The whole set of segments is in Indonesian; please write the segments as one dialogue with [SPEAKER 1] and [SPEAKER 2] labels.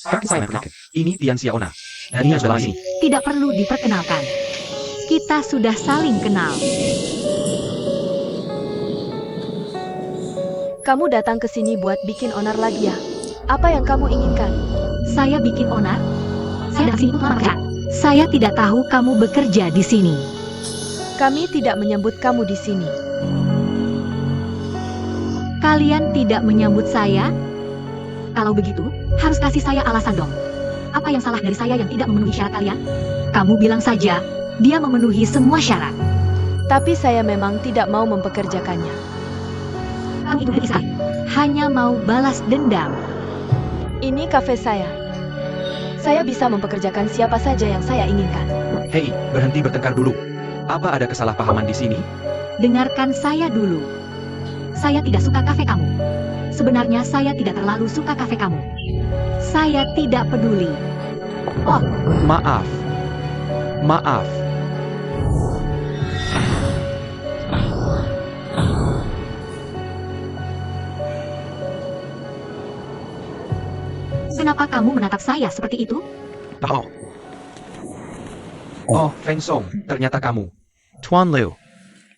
[SPEAKER 1] Kan saya kenal. Ini Tian Xiaona. Dan ini adalah ini.
[SPEAKER 2] Tidak perlu diperkenalkan. Kita sudah saling kenal.
[SPEAKER 3] Kamu datang ke sini buat bikin onar lagi ya? Apa yang kamu inginkan?
[SPEAKER 2] Saya bikin onar. Saya datang sini untuk melamar kerja. Saya tidak tahu kamu bekerja di sini.
[SPEAKER 3] Kami tidak menyebut kamu di sini.
[SPEAKER 2] Kalian tidak menyambut saya? Kalau begitu, harus kasih saya alasan dong. Apa yang salah dari saya yang tidak memenuhi syarat kalian? Kamu bilang saja, dia memenuhi semua syarat.
[SPEAKER 3] Tapi saya memang tidak mau mempekerjakannya.
[SPEAKER 2] Kamu itu berisik sekali. Hanya mau balas dendam.
[SPEAKER 3] Ini kafe saya. Saya bisa mempekerjakan siapa saja yang saya inginkan.
[SPEAKER 1] Hei, berhenti bertengkar dulu. Apa ada kesalahpahaman di sini?
[SPEAKER 2] Dengarkan saya dulu. Saya tidak suka kafe kamu. Sebenarnya saya tidak terlalu suka kafe kamu. Saya tidak peduli. Oh,
[SPEAKER 1] Maaf. Maaf.
[SPEAKER 2] kenapa kamu menatap saya seperti itu?
[SPEAKER 1] Oh. Oh, Feng Song, ternyata kamu. Tuan Liu.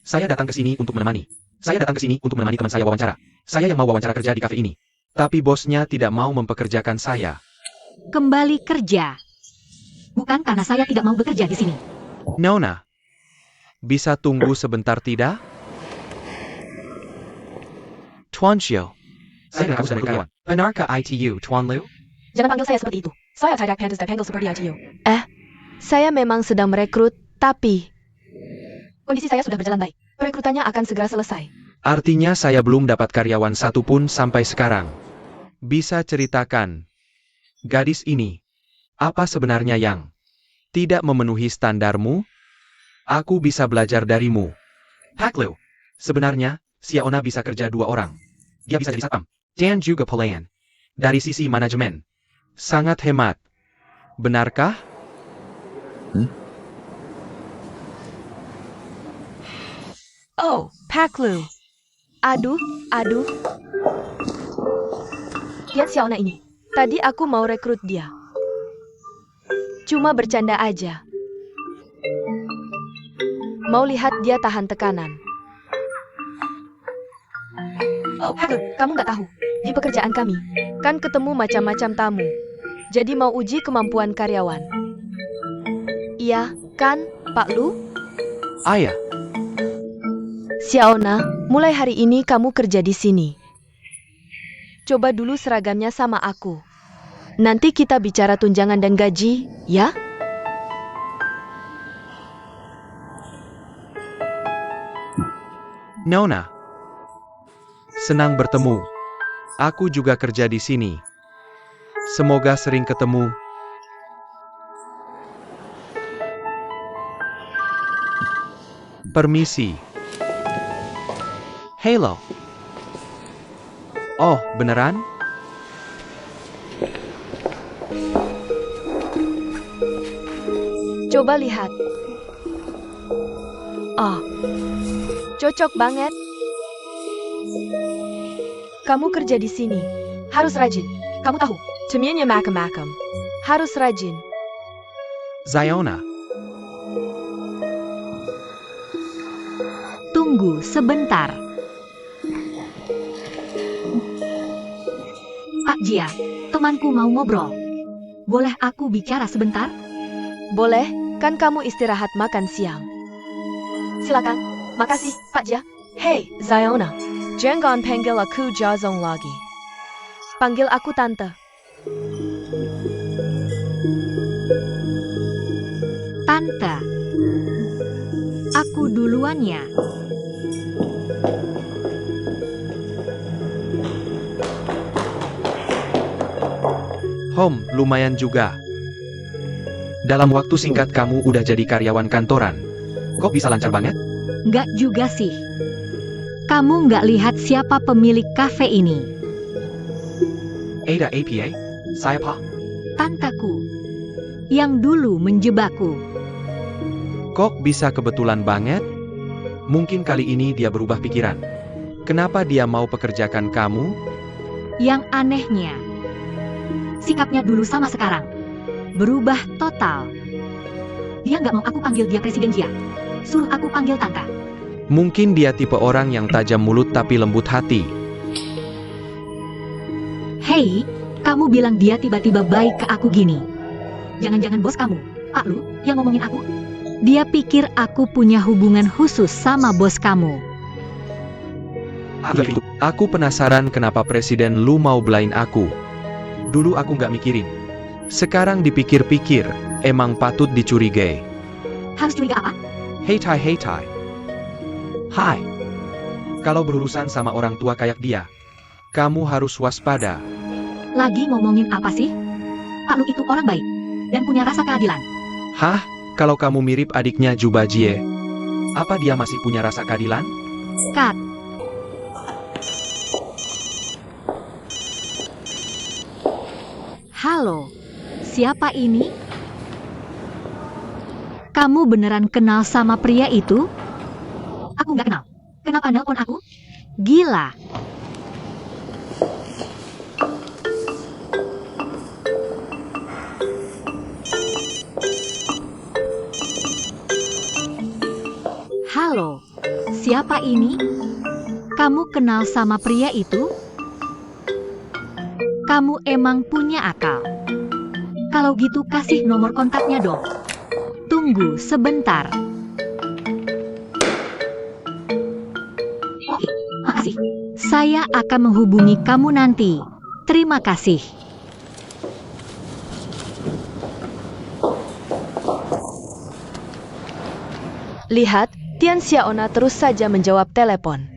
[SPEAKER 1] Saya datang ke sini untuk menemani. Saya datang ke sini untuk menemani teman saya wawancara. Saya yang mau wawancara kerja di kafe ini. Tapi bosnya tidak mau mempekerjakan saya.
[SPEAKER 2] Kembali kerja. Bukan karena saya tidak mau bekerja di sini.
[SPEAKER 1] Nona. Bisa tunggu sebentar tidak? Tuan Xiu. Saya dan kamu sedang berkawan. Benarkah ITU, Tuan Liu?
[SPEAKER 2] Jangan panggil saya seperti itu. Saya tidak pantas dipanggil seperti ITU.
[SPEAKER 3] Saya memang sedang merekrut, tapi
[SPEAKER 2] Kondisi saya sudah berjalan baik. Perekrutannya akan segera selesai.
[SPEAKER 1] Artinya saya belum dapat karyawan satupun sampai sekarang. Bisa ceritakan, gadis ini, apa sebenarnya yang tidak memenuhi standarmu? Aku bisa belajar darimu. Pak Liu, sebenarnya, Xiaona bisa kerja 2 orang. Dia bisa jadi satpam, dan juga pelayan. Dari sisi manajemen, sangat hemat. Benarkah?
[SPEAKER 3] oh, Pak Lu. Aduh.
[SPEAKER 2] Lihat Xiaona ini.
[SPEAKER 3] Tadi aku mau rekrut dia. Cuma bercanda aja. Mau lihat dia tahan tekanan.
[SPEAKER 2] Oh, Pak, kamu nggak tahu. Di pekerjaan kami,
[SPEAKER 3] Kan ketemu macam-macam tamu. Jadi mau uji kemampuan karyawan. Iya, kan, Pak Lu?
[SPEAKER 1] Ayah.
[SPEAKER 3] Xiaona, mulai hari ini kamu kerja di sini. Coba dulu seragamnya sama aku. Nanti kita bicara tunjangan dan gaji, ya?
[SPEAKER 1] Nona. Senang bertemu. Aku juga kerja di sini. Semoga sering ketemu. Permisi. Halo. Oh, beneran?
[SPEAKER 3] Coba lihat. Oh, cocok banget. Kamu kerja di sini.
[SPEAKER 2] harus rajin. Kamu tahu,
[SPEAKER 3] Temennya macam-macam. Harus rajin.
[SPEAKER 1] Xiaona.
[SPEAKER 2] tunggu sebentar. Pak Jia, temanku mau ngobrol. Boleh aku bicara sebentar?
[SPEAKER 3] Boleh, kan kamu istirahat makan siang.
[SPEAKER 2] Silakan. Makasih, Pak Jia.
[SPEAKER 3] Hey, Xiaona. Jangan panggil aku Jazong lagi. Panggil aku Tante.
[SPEAKER 2] Tante. Aku duluan ya.
[SPEAKER 1] Lumayan juga. Dalam waktu singkat kamu udah jadi karyawan kantoran. Kok bisa lancar banget?
[SPEAKER 2] Nggak juga sih. Kamu nggak lihat siapa pemilik kafe ini?
[SPEAKER 1] Ada APA? Saya Pak.
[SPEAKER 2] Tanteku. Yang dulu menjebakku.
[SPEAKER 1] Kok bisa kebetulan banget? Mungkin kali ini dia berubah pikiran. Kenapa dia mau pekerjakan kamu?
[SPEAKER 2] Yang anehnya, Sikapnya dulu sama sekarang. Berubah total. Dia nggak mau aku panggil dia Presiden Jia. Suruh aku panggil Tante.
[SPEAKER 1] Mungkin dia tipe orang yang tajam mulut tapi lembut hati.
[SPEAKER 2] Hei, kamu bilang dia tiba-tiba baik ke aku gini. Jangan-jangan bos kamu, Pak Lu, yang ngomongin aku? Dia pikir aku punya hubungan khusus sama bos kamu.
[SPEAKER 1] Aku penasaran kenapa Presiden Lu mau belain aku. Dulu aku nggak mikirin. Sekarang dipikir-pikir, emang patut dicurigai.
[SPEAKER 2] Harus curiga apa?
[SPEAKER 1] Hey Tai. Hai. Kalau berurusan sama orang tua kayak dia, kamu harus waspada.
[SPEAKER 2] Lagi ngomongin apa sih? Pak Lu itu orang baik dan punya rasa keadilan.
[SPEAKER 1] Hah? Kalau kamu mirip adiknya Juba Jie, apa dia masih punya rasa keadilan?
[SPEAKER 2] Kat, halo, siapa ini? Kamu beneran kenal sama pria itu? Aku nggak kenal. Kenapa nelpon aku? Gila. Halo, siapa ini? Kamu kenal sama pria itu? Kamu emang punya akal. Kalau gitu kasih nomor kontaknya dong. Tunggu sebentar. Oke, makasih. Saya akan menghubungi kamu nanti. Terima kasih.
[SPEAKER 3] Lihat, Tian Xiaona terus saja menjawab telepon.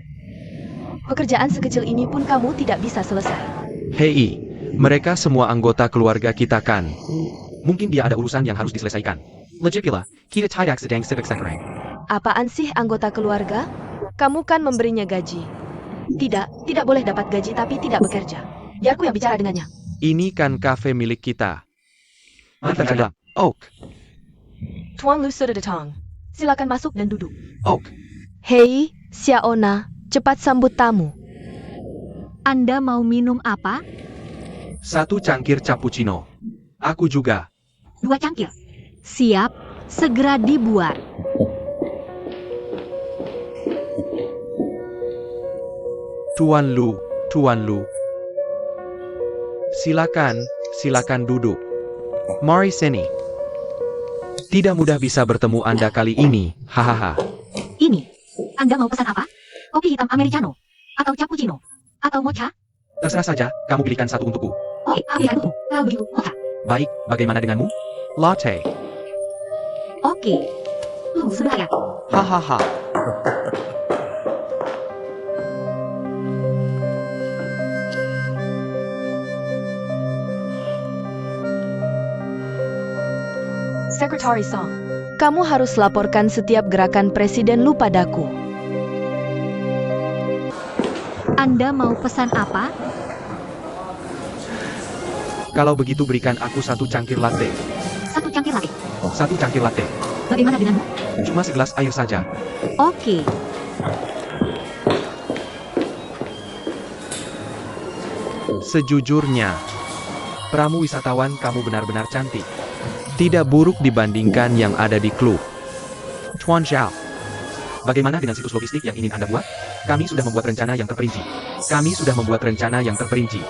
[SPEAKER 3] Pekerjaan sekecil ini pun kamu tidak bisa selesai.
[SPEAKER 1] Hei, mereka semua anggota keluarga kita kan. Mungkin dia ada urusan yang harus diselesaikan. Legitila, kita tidak sedang sibuk sekarang.
[SPEAKER 3] Apaan sih anggota keluarga? Kamu kan memberinya gaji. Tidak boleh dapat gaji tapi tidak bekerja. Biarku yang bicara dengannya.
[SPEAKER 1] Ini kan kafe milik kita. Oak.
[SPEAKER 3] Tuan Lu sudah datang. Silakan masuk dan duduk.
[SPEAKER 1] Oak.
[SPEAKER 3] Hei, Xiaona, cepat sambut tamu.
[SPEAKER 2] Anda mau minum apa?
[SPEAKER 1] 1 cangkir cappuccino. Aku juga.
[SPEAKER 2] 2 cangkir. Siap, segera dibuat.
[SPEAKER 1] Tuan Lu. Silakan duduk. Mari sini. Tidak mudah bisa bertemu Anda kali ini, hahaha.
[SPEAKER 2] Ini, Anda mau pesan apa? Kopi hitam americano? Atau cappuccino? Atau mocha?
[SPEAKER 1] Terserah saja, kamu pilihkan satu untukku.
[SPEAKER 2] Oke, ambilkan itu. Kalau begitu, mocha.
[SPEAKER 1] Baik, bagaimana denganmu? Latte.
[SPEAKER 2] Oke. Sebentar ya.
[SPEAKER 1] Hahaha.
[SPEAKER 3] Sekretari Song, kamu harus laporkan setiap gerakan Presiden Lu padaku.
[SPEAKER 2] Anda mau pesan apa?
[SPEAKER 1] Kalau begitu berikan aku 1 cangkir latte.
[SPEAKER 2] 1 cangkir latte.
[SPEAKER 1] 1 cangkir latte.
[SPEAKER 2] Bagaimana denganmu?
[SPEAKER 1] Cuma segelas air saja.
[SPEAKER 2] Oke.
[SPEAKER 1] Sejujurnya, pramu wisatawan kamu benar-benar cantik. Tidak buruk dibandingkan yang ada di klub. Tuan Zhao, bagaimana dengan situs logistik yang ingin Anda buat? Kami sudah membuat rencana yang terperinci.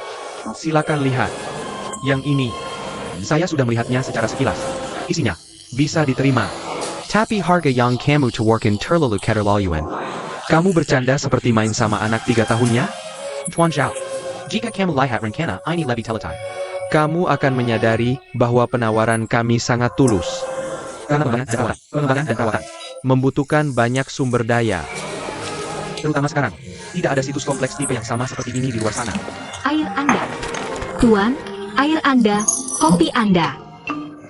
[SPEAKER 1] Silakan lihat. Yang ini, saya sudah melihatnya secara sekilas. Isinya, bisa diterima. Tapi harga yang kamu tawarkan terlalu keterlaluan. Kamu bercanda seperti main sama anak 3 tahunnya? Tuan Zhao, jika kamu lihat rencana ini lebih teletai, kamu akan menyadari bahwa penawaran kami sangat tulus. Karena pengembangan dan perawatan membutuhkan banyak sumber daya. Terutama sekarang, tidak ada situs kompleks tipe yang sama seperti ini di luar sana.
[SPEAKER 2] Air Anda. Tuan, air Anda, kopi Anda.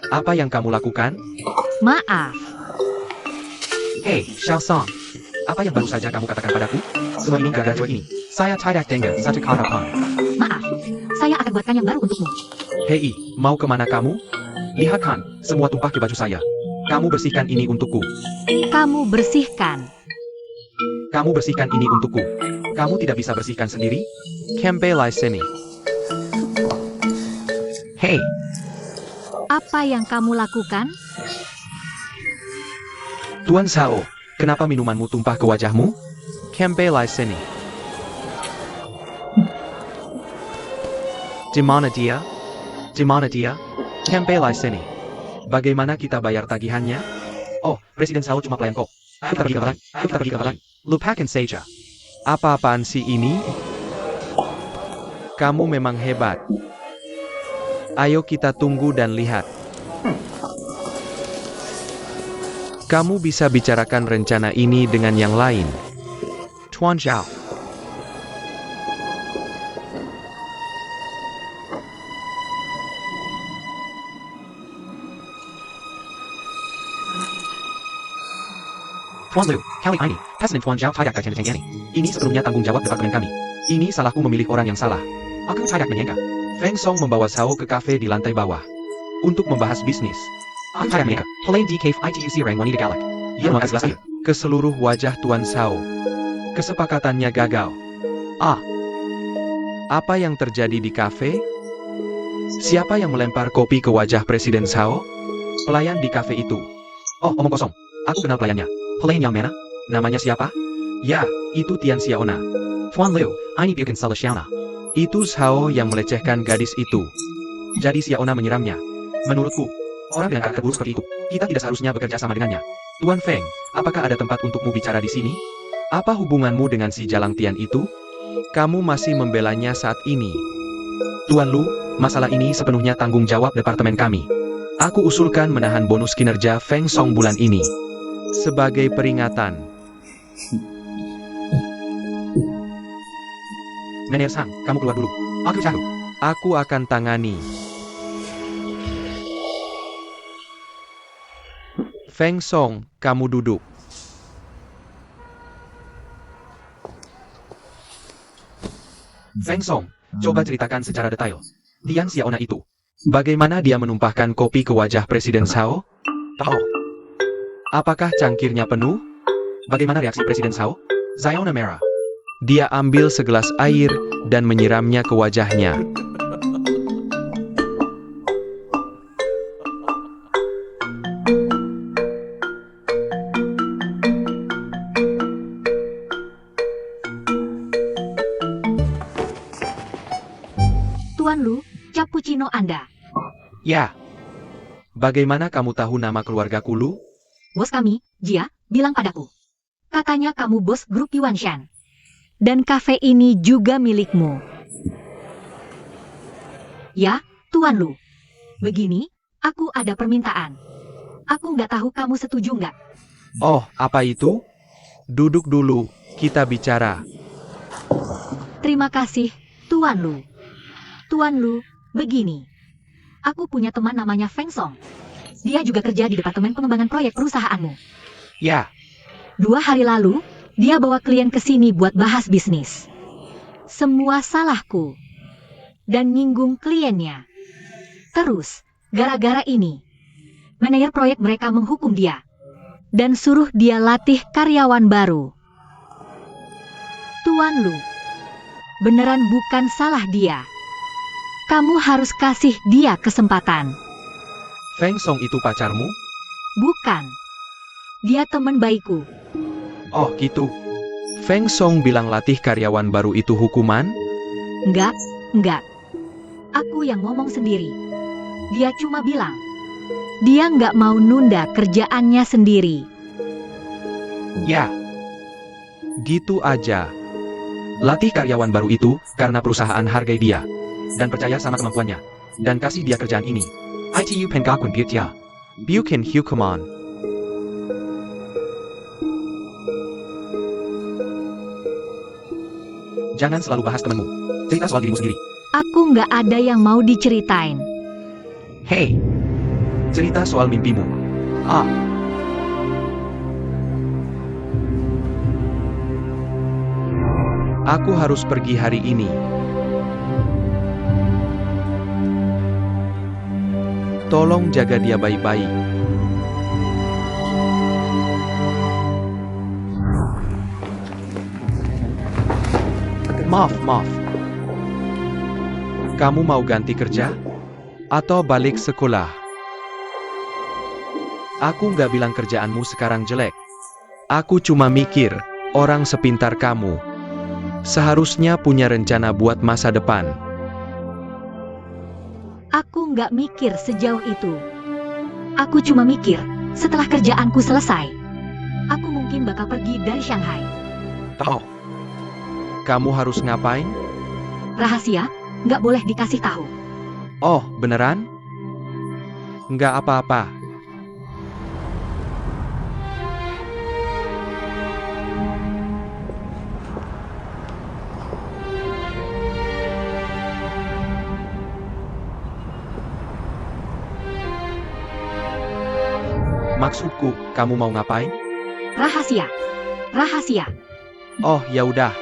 [SPEAKER 1] Apa yang kamu lakukan?
[SPEAKER 2] Maaf.
[SPEAKER 1] Hei, Xiao Song. Apa yang baru saja kamu katakan padaku? Semua ini gara-gara cewek ini. Saya tidak dengar satu kata pun.
[SPEAKER 2] Maaf. Saya akan buatkan yang baru untukmu.
[SPEAKER 1] Hei, mau kemana kamu? Lihat kan, semua tumpah ke baju saya. Kamu bersihkan ini untukku.
[SPEAKER 2] Kamu bersihkan.
[SPEAKER 1] Kamu bersihkan ini untukku. Kamu tidak bisa bersihkan sendiri? Kembali sini. Hei,
[SPEAKER 2] Apa yang kamu lakukan?
[SPEAKER 1] Tuan Sao, kenapa minumanmu tumpah ke wajahmu? Kembali sini. Di mana dia? Di mana dia? Kembali sini. Bagaimana kita bayar tagihannya? Oh, Presiden Sao cuma pelayan kok. Ayo kita pergi ke belakang. Ayo kita pergi ke belakang. Lupakan saja. Apa-apaan sih ini? Kamu memang hebat. Ayo kita tunggu dan lihat. Kamu bisa bicarakan rencana ini dengan yang lain. Tuan Zhao. Tuan Liu, kali ini, Presiden Tuan Zhao tidak akan ini. Ini sepenuhnya tanggung jawab departemen kami. Ini salahku memilih orang yang salah. Aku tidak menyangka. Feng Song membawa Sao ke kafe di lantai bawah untuk membahas bisnis. Aku tidak menyangka. Pelayan di cave ITUC Rang Wanita Galak. Ia menolak segelas air ke seluruh wajah Tuan Sao. Kesepakatannya gagal. Apa yang terjadi di kafe? Siapa yang melempar kopi ke wajah Presiden Sao? Pelayan di kafe itu. Oh, omong kosong. Aku kenal pelayannya. Pelayan yang mana? Namanya siapa? Ya, itu Tian Xiaona. Tuan Liu, ini bukan salah Xiaona. Itu Sao yang melecehkan gadis itu. Jadi Xiaona menyiramnya. Menurutku, orang dengan karakter buruk seperti itu, kita tidak seharusnya bekerja sama dengannya. Tuan Feng, apakah ada tempat untukmu bicara di sini? Apa hubunganmu dengan si Jalang Tian itu? Kamu masih membelanya saat ini. Tuan Lu, masalah ini sepenuhnya tanggung jawab departemen kami. Aku usulkan menahan bonus kinerja Feng Song bulan ini. Sebagai peringatan. Nenek Sang, kamu keluar dulu. Aku tahu. Aku akan tangani. Feng Song, kamu duduk. Feng Song, coba ceritakan secara detail. Tian Xiaona itu. Bagaimana dia menumpahkan kopi ke wajah Presiden Sao? Tahu. Apakah cangkirnya penuh? Bagaimana reaksi Presiden Sao? Xiaona merah. Dia ambil segelas air dan menyiramnya ke wajahnya.
[SPEAKER 2] Tuan Lu, cappuccino Anda.
[SPEAKER 1] Ya. Bagaimana kamu tahu nama keluargaku Lu?
[SPEAKER 2] Bos kami, Jia, bilang padaku. Katanya kamu bos grup Yuanshan. Dan kafe ini juga milikmu. Ya, Tuan Lu. Begini, aku ada permintaan. Aku nggak tahu kamu setuju nggak?
[SPEAKER 1] Oh, apa itu? Duduk dulu, kita bicara.
[SPEAKER 2] Terima kasih, Tuan Lu. Tuan Lu, begini. Aku punya teman namanya Feng Song. Dia juga kerja di Departemen Pengembangan Proyek perusahaanmu.
[SPEAKER 1] Ya.
[SPEAKER 2] 2 hari lalu, dia bawa klien ke sini buat bahas bisnis. Semua salahku. Dan nyinggung kliennya. Terus, gara-gara ini, manajer proyek mereka menghukum dia. Dan suruh dia latih karyawan baru. Tuan Lu, beneran bukan salah dia. Kamu harus kasih dia kesempatan.
[SPEAKER 1] Feng Song itu pacarmu?
[SPEAKER 2] Bukan. Dia teman baikku.
[SPEAKER 1] Oh, gitu. Feng Song bilang latih karyawan baru itu hukuman?
[SPEAKER 2] Enggak. Aku yang ngomong sendiri. Dia cuma bilang, dia nggak mau nunda kerjaannya sendiri.
[SPEAKER 1] Ya. Gitu aja. Latih karyawan baru itu karena perusahaan hargai dia. Dan percaya sama kemampuannya. Dan kasih dia kerjaan ini. ITU Pengakuan Biutya. Bukan hukuman. Jangan selalu bahas temanmu. Cerita soal dirimu sendiri.
[SPEAKER 2] Aku nggak ada yang mau diceritain.
[SPEAKER 1] Hei. Cerita soal mimpimu. Aku harus pergi hari ini. Tolong jaga dia baik-baik. Maaf. Kamu mau ganti kerja? Atau balik sekolah. Aku nggak bilang kerjaanmu sekarang jelek. Aku cuma mikir, orang sepintar kamu seharusnya punya rencana buat masa depan.
[SPEAKER 2] Aku nggak mikir sejauh itu. Aku cuma mikir, setelah kerjaanku selesai, aku mungkin bakal pergi dari Shanghai.
[SPEAKER 1] Tahu? Kamu harus ngapain?
[SPEAKER 2] Rahasia, nggak boleh dikasih tahu.
[SPEAKER 1] Oh, beneran? Nggak apa-apa. Maksudku, kamu mau ngapain?
[SPEAKER 2] Rahasia. Rahasia.
[SPEAKER 1] Oh, ya udah.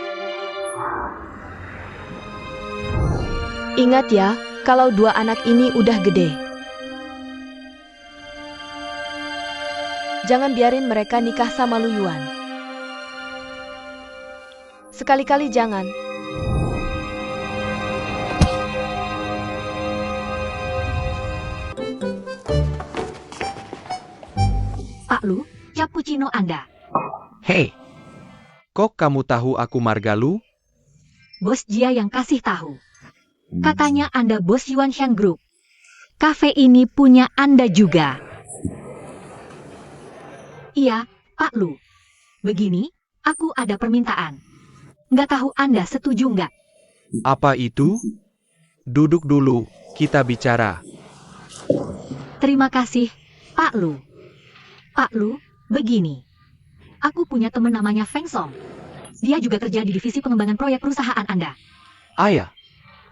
[SPEAKER 3] Ingat ya, kalau dua anak ini udah gede. Jangan biarin mereka nikah sama Lu Yuan. Sekali-kali jangan.
[SPEAKER 2] Pak Lu, cappuccino Anda.
[SPEAKER 1] Hei, kok kamu tahu aku Margalu?
[SPEAKER 2] Bos Jia yang kasih tahu. Katanya Anda bos Yuanshan Group. Kafe ini punya Anda juga. Iya, Pak Lu. Begini, aku ada permintaan. Nggak tahu Anda setuju nggak?
[SPEAKER 1] Apa itu? Duduk dulu, kita bicara.
[SPEAKER 2] Terima kasih, Pak Lu. Pak Lu, begini. Aku punya teman namanya Feng Song. Dia juga kerja di divisi pengembangan proyek perusahaan Anda.
[SPEAKER 1] Ayah,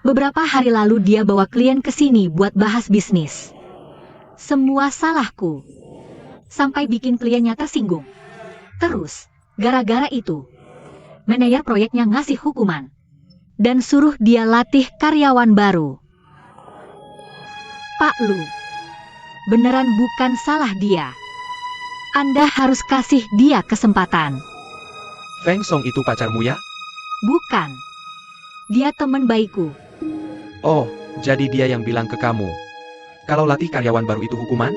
[SPEAKER 2] Beberapa hari lalu dia bawa klien ke sini buat bahas bisnis. Semua salahku. Sampai bikin kliennya tersinggung. Terus, gara-gara itu, manajer proyeknya ngasih hukuman. Dan suruh dia latih karyawan baru. Pak Lu, beneran bukan salah dia. Anda harus kasih dia kesempatan.
[SPEAKER 1] Feng Song itu pacarmu ya?
[SPEAKER 2] Bukan. Dia teman baikku.
[SPEAKER 1] Oh, jadi dia yang bilang ke kamu. Kalau latih karyawan baru itu hukuman?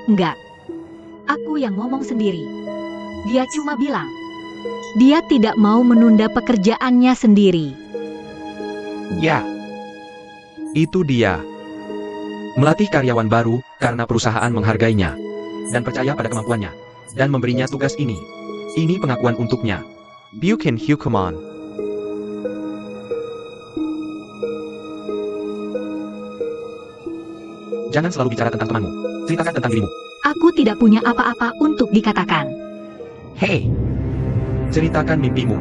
[SPEAKER 2] Enggak. Aku yang ngomong sendiri. Dia cuma bilang, dia tidak mau menunda pekerjaannya sendiri.
[SPEAKER 1] Ya. Itu dia. Melatih karyawan baru karena perusahaan menghargainya dan percaya pada kemampuannya dan memberinya tugas ini. Ini pengakuan untuknya. Bukan hukuman. Jangan selalu bicara tentang temanmu. Ceritakan tentang dirimu.
[SPEAKER 2] Aku tidak punya apa-apa untuk dikatakan.
[SPEAKER 1] Hei, ceritakan mimpimu.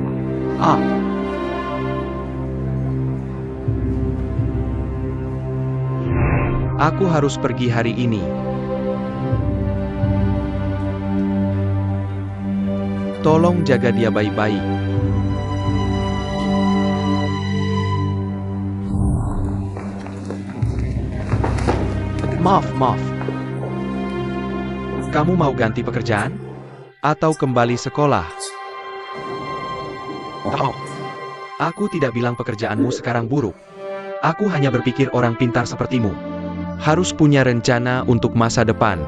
[SPEAKER 1] Ah, aku harus pergi hari ini. Tolong jaga dia baik-baik. Maaf. Kamu mau ganti pekerjaan? Atau kembali sekolah? Tahu, aku tidak bilang pekerjaanmu sekarang buruk. Aku hanya berpikir orang pintar sepertimu harus punya rencana untuk masa depan.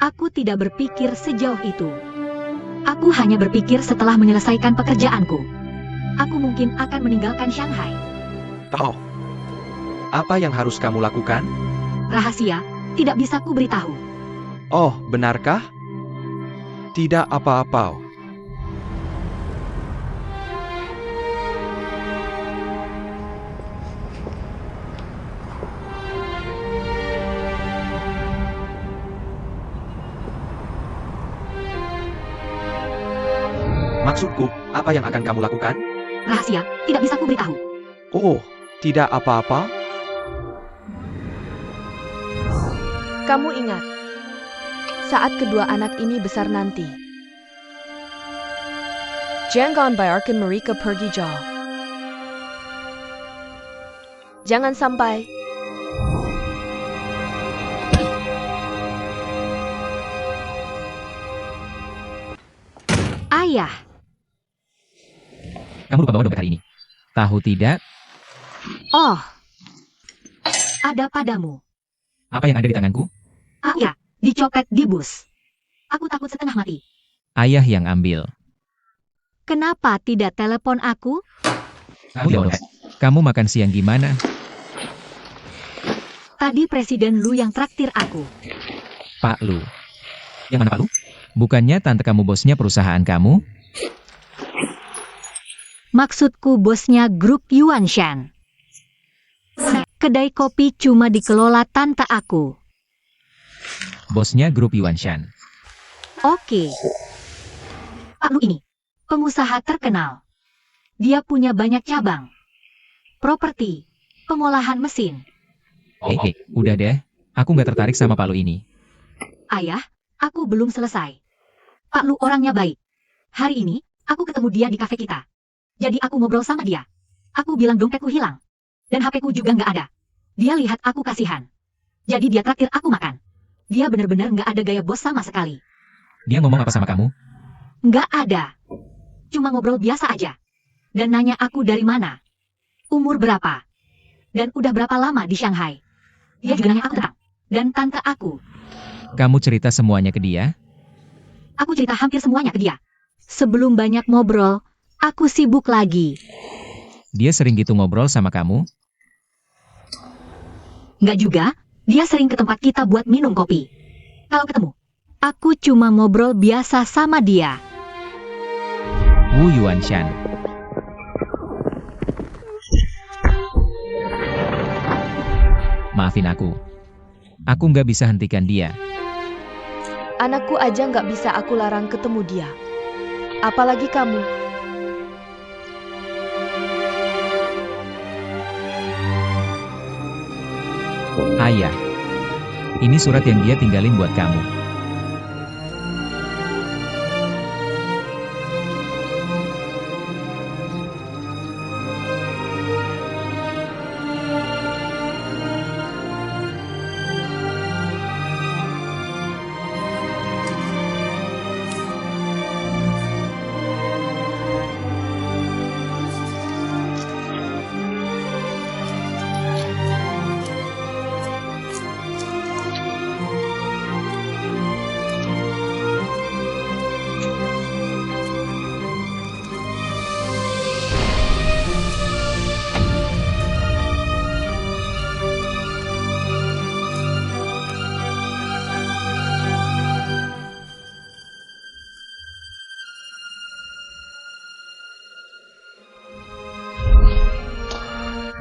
[SPEAKER 2] Aku tidak berpikir sejauh itu. Aku hanya berpikir setelah menyelesaikan pekerjaanku. Aku mungkin akan meninggalkan Shanghai.
[SPEAKER 1] Tahu, apa yang harus kamu lakukan?
[SPEAKER 2] Rahasia, tidak bisa ku beritahu.
[SPEAKER 1] Oh, benarkah? Tidak apa-apa. Maksudku, apa yang akan kamu lakukan?
[SPEAKER 2] Rahasia, tidak bisa ku beritahu.
[SPEAKER 1] Oh, tidak apa-apa?
[SPEAKER 3] Kamu ingat, saat kedua anak ini besar nanti, jangan biarkan mereka pergi jauh. Jangan sampai.
[SPEAKER 2] Ayah,
[SPEAKER 4] Kamu lupa bawa dompet hari ini. Tahu tidak?
[SPEAKER 2] oh, ada padamu.
[SPEAKER 4] Apa yang ada di tanganku?
[SPEAKER 2] Ah ya, dicopet di bus. Aku takut setengah mati.
[SPEAKER 4] Ayah yang ambil.
[SPEAKER 2] Kenapa tidak telepon aku?
[SPEAKER 4] Kamu bodoh. Kamu makan siang gimana?
[SPEAKER 2] Tadi Presiden Lu yang traktir aku.
[SPEAKER 4] Pak Lu. Yang mana Pak Lu? Bukannya tante kamu bosnya perusahaan kamu?
[SPEAKER 2] Maksudku bosnya grup Yuanshan. Kedai kopi cuma dikelola tante aku.
[SPEAKER 4] Bosnya grup Yuanshan.
[SPEAKER 2] Oke. Pak Lu ini, pengusaha terkenal. Dia punya banyak cabang. Properti, pengolahan mesin.
[SPEAKER 4] Udah deh. Aku nggak tertarik sama Pak Lu ini.
[SPEAKER 2] Ayah, aku belum selesai. Pak Lu orangnya baik. Hari ini, aku ketemu dia di kafe kita. Jadi aku ngobrol sama dia. Aku bilang dompetku hilang. Dan HP-ku juga nggak ada. Dia lihat aku kasihan. Jadi dia traktir aku makan. Dia benar-benar nggak ada gaya bos sama sekali.
[SPEAKER 4] Dia ngomong apa sama kamu?
[SPEAKER 2] Nggak ada. Cuma ngobrol biasa aja. Dan nanya aku dari mana. Umur berapa. Dan udah berapa lama di Shanghai. Dia juga nanya aku tentang. Dan tante aku.
[SPEAKER 4] Kamu cerita semuanya ke dia?
[SPEAKER 2] Aku cerita hampir semuanya ke dia. Sebelum banyak ngobrol, aku sibuk lagi.
[SPEAKER 4] Dia sering gitu ngobrol sama kamu?
[SPEAKER 2] Nggak juga, dia sering ke tempat kita buat minum kopi. Kalau ketemu, aku cuma ngobrol biasa sama dia.
[SPEAKER 4] Wu Yuanshan. Maafin aku. Aku nggak bisa hentikan dia.
[SPEAKER 3] Anakku aja nggak bisa aku larang ketemu dia. Apalagi kamu.
[SPEAKER 4] Ayah. Ini surat yang dia tinggalin buat kamu.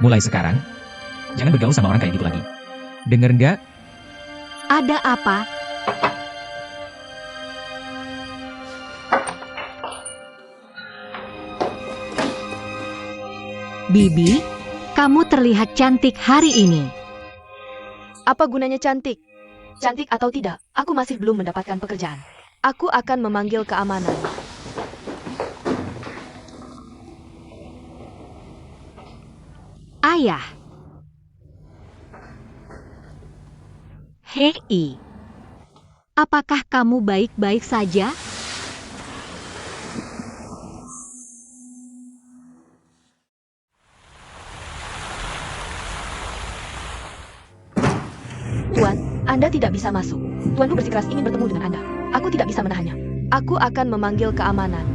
[SPEAKER 4] Mulai sekarang, jangan bergaul sama orang kayak gitu lagi. Dengar nggak?
[SPEAKER 2] Ada apa? Bibi, kamu terlihat cantik hari ini.
[SPEAKER 3] Apa gunanya cantik? Cantik atau tidak, aku masih belum mendapatkan pekerjaan. Aku akan memanggil keamanan.
[SPEAKER 2] Ayah. Hei. Apakah kamu baik-baik saja?
[SPEAKER 3] Tuan, Anda tidak bisa masuk. Tuanku bersikeras ingin bertemu dengan Anda. Aku tidak bisa menahannya. Aku akan memanggil keamanan.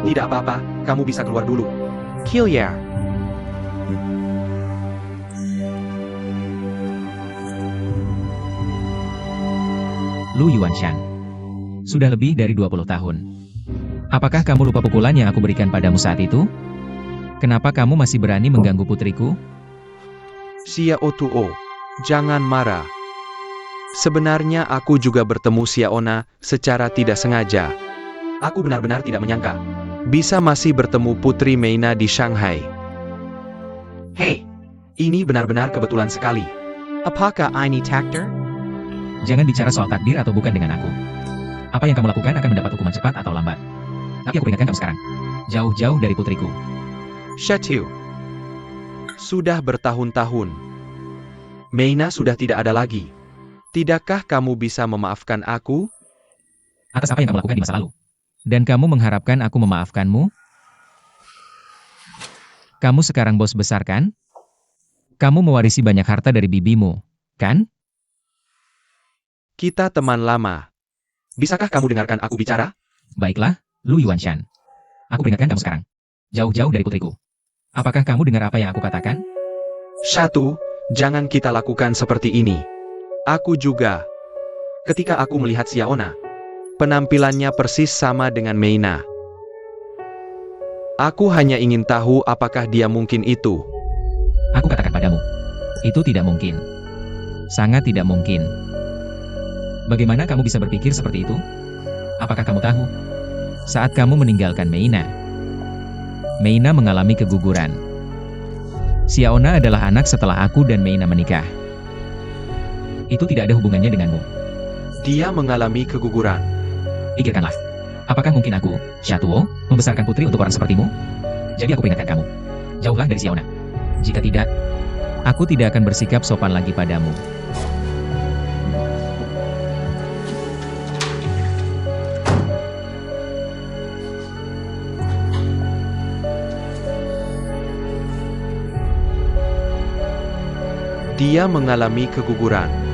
[SPEAKER 1] Tidak apa-apa, kamu bisa keluar dulu. Killier.
[SPEAKER 4] Lu Yuanshan. Sudah lebih dari 20 tahun. Apakah kamu lupa pukulan yang aku berikan padamu saat itu? Kenapa kamu masih berani mengganggu putriku?
[SPEAKER 1] Xiao Tuo, jangan marah. Sebenarnya aku juga bertemu Xiaona secara tidak sengaja. Aku benar-benar tidak menyangka bisa masih bertemu Putri Meina di Shanghai. Hei, ini benar-benar kebetulan sekali. Apakah ini takdir?
[SPEAKER 4] Jangan bicara soal takdir atau bukan dengan aku. Apa yang kamu lakukan akan mendapat hukuman cepat atau lambat. Tapi aku peringatkan kamu sekarang. Jauh-jauh dari putriku.
[SPEAKER 1] Shatiu. Sudah bertahun-tahun. Meina sudah tidak ada lagi. Tidakkah kamu bisa memaafkan aku?
[SPEAKER 4] Atas apa yang kamu lakukan di masa lalu. Dan kamu mengharapkan aku memaafkanmu? Kamu sekarang bos besar kan? Kamu mewarisi banyak harta dari bibimu, kan?
[SPEAKER 1] Kita teman lama. Bisakah kamu dengarkan aku bicara?
[SPEAKER 4] Baiklah, Lu Yuanshan. Aku peringatkan kamu sekarang. Jauh-jauh dari putriku. Apakah kamu dengar apa yang aku katakan?
[SPEAKER 1] Satu, jangan kita lakukan seperti ini. Aku juga. Ketika aku melihat Xiaona, penampilannya persis sama dengan Meina. Aku hanya ingin tahu apakah dia mungkin itu.
[SPEAKER 4] Aku katakan padamu. Itu tidak mungkin. Sangat tidak mungkin. Bagaimana kamu bisa berpikir seperti itu? Apakah kamu tahu? Saat kamu meninggalkan Meina, Meina mengalami keguguran. Xiaona adalah anak setelah aku dan Meina menikah. Itu tidak ada hubungannya denganmu.
[SPEAKER 1] Dia mengalami keguguran.
[SPEAKER 4] Pikirkanlah. Apakah mungkin aku, Shatuo, membesarkan putri untuk orang sepertimu? Jadi aku peringatkan kamu. Jauhlah dari Xiaona. Jika tidak, aku tidak akan bersikap sopan lagi padamu.
[SPEAKER 1] Dia mengalami keguguran.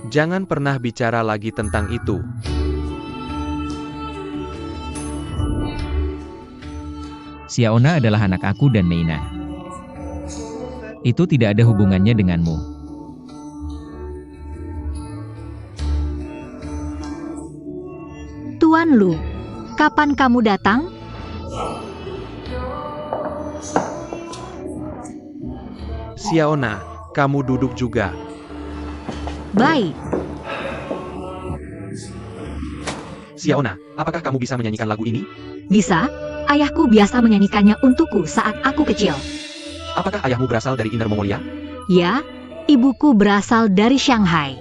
[SPEAKER 1] Jangan pernah bicara lagi tentang itu.
[SPEAKER 4] Xiaona adalah anak aku dan Meina. Itu tidak ada hubungannya denganmu.
[SPEAKER 2] Tuan Lu, kapan kamu datang?
[SPEAKER 1] Xiaona, kamu duduk juga.
[SPEAKER 2] Baik,
[SPEAKER 1] Xiaona, apakah kamu bisa menyanyikan lagu ini?
[SPEAKER 2] bisa. Ayahku biasa menyanyikannya untukku saat aku kecil.
[SPEAKER 1] Apakah ayahmu berasal dari Inner Mongolia?
[SPEAKER 2] Ya, ibuku berasal dari Shanghai.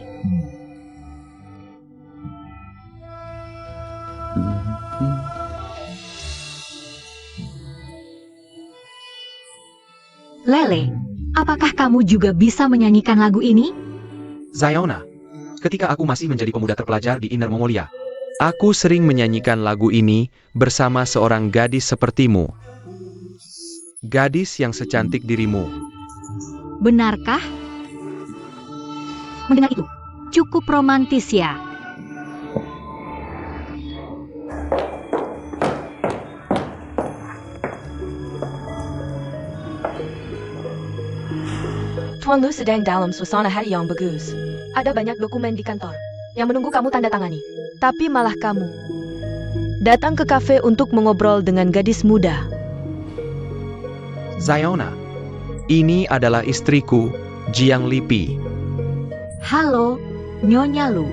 [SPEAKER 2] Lele, apakah kamu juga bisa menyanyikan lagu ini?
[SPEAKER 1] Xiaona, ketika aku masih menjadi pemuda terpelajar di Inner Mongolia, aku sering menyanyikan lagu ini bersama seorang gadis sepertimu. Gadis yang secantik dirimu.
[SPEAKER 2] Benarkah? Mendengar itu, cukup romantis ya.
[SPEAKER 3] Tuan Lu sedang dalam suasana hari yang bagus. Ada banyak dokumen di kantor yang menunggu kamu tanda tangani. Tapi malah kamu datang ke kafe untuk mengobrol dengan gadis muda.
[SPEAKER 1] Xiaona, ini adalah istriku, Jiang Lipi.
[SPEAKER 2] Halo, Nyonya Lu.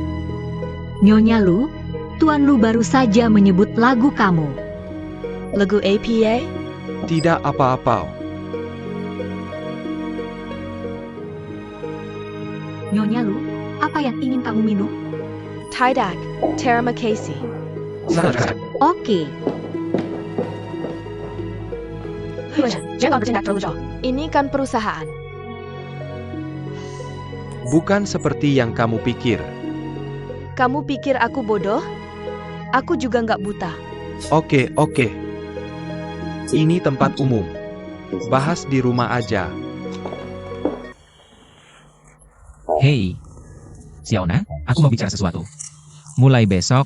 [SPEAKER 2] Nyonya Lu, Tuan Lu baru saja menyebut lagu kamu.
[SPEAKER 3] Lagu APA?
[SPEAKER 1] Tidak apa-apa.
[SPEAKER 2] Nyonya Lu, apa yang ingin kamu minum?
[SPEAKER 3] Tidak, terima kasih.
[SPEAKER 2] Oke,
[SPEAKER 3] Jangan bertindak terlalu jauh. Ini kan perusahaan.
[SPEAKER 1] Bukan seperti yang kamu pikir.
[SPEAKER 3] Kamu pikir aku bodoh? Aku juga nggak buta.
[SPEAKER 1] Oke. Ini tempat umum. Bahas di rumah aja.
[SPEAKER 4] Hei, Xiaona, aku mau bicara sesuatu. Mulai besok,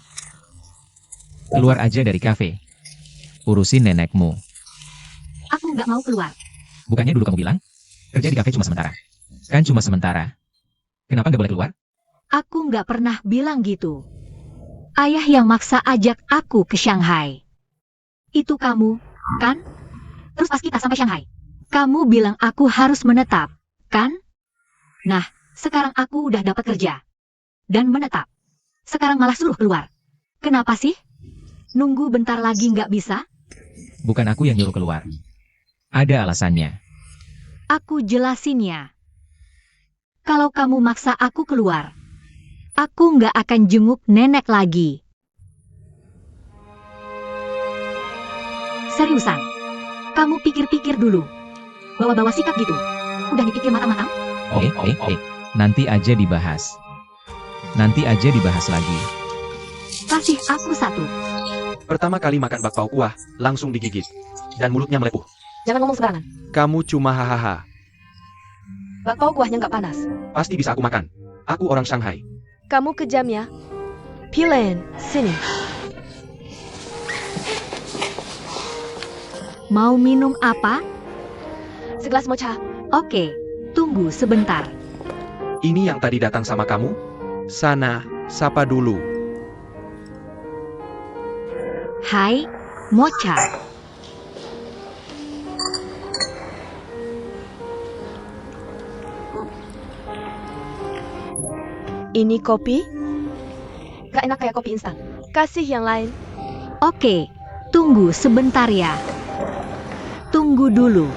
[SPEAKER 4] keluar aja dari kafe. Urusin nenekmu.
[SPEAKER 2] nggak mau keluar.
[SPEAKER 4] Bukannya dulu kamu bilang, kerja di kafe cuma sementara. Kan cuma sementara. Kenapa nggak boleh keluar?
[SPEAKER 2] Aku nggak pernah bilang gitu. Ayah yang maksa ajak aku ke Shanghai. Itu kamu, kan? Terus pas kita sampai Shanghai, kamu bilang aku harus menetap, kan? Nah, sekarang aku udah dapat kerja. Dan menetap. Sekarang malah suruh keluar. Kenapa sih? Nunggu bentar lagi nggak bisa?
[SPEAKER 4] Bukan aku yang nyuruh keluar. Ada alasannya.
[SPEAKER 2] Aku jelasin ya. Kalau kamu maksa aku keluar, aku nggak akan jenguk nenek lagi. Seriusan, kamu pikir-pikir dulu. Bawa-bawa sikap gitu. Udah dipikir matang-matang?
[SPEAKER 4] Oke. Nanti aja dibahas. Nanti aja dibahas lagi.
[SPEAKER 2] Kasih aku satu.
[SPEAKER 1] Pertama kali makan bakpao kuah, langsung digigit. Dan mulutnya melepuh.
[SPEAKER 3] Jangan ngomong sembarangan.
[SPEAKER 1] Kamu cuma hahaha.
[SPEAKER 3] Bakpao kuahnya nggak panas.
[SPEAKER 1] Pasti bisa aku makan. Aku orang Shanghai.
[SPEAKER 3] Kamu kejam ya. Pilen, sini.
[SPEAKER 2] Mau minum apa?
[SPEAKER 3] Segelas mocha.
[SPEAKER 2] Oke, tunggu sebentar.
[SPEAKER 1] Ini yang tadi datang sama kamu? Sana, sapa dulu.
[SPEAKER 2] Hai, Mocha.
[SPEAKER 3] Ini kopi? Gak enak kayak kopi instan. Kasih yang lain.
[SPEAKER 2] Oke, tunggu sebentar ya. Tunggu dulu.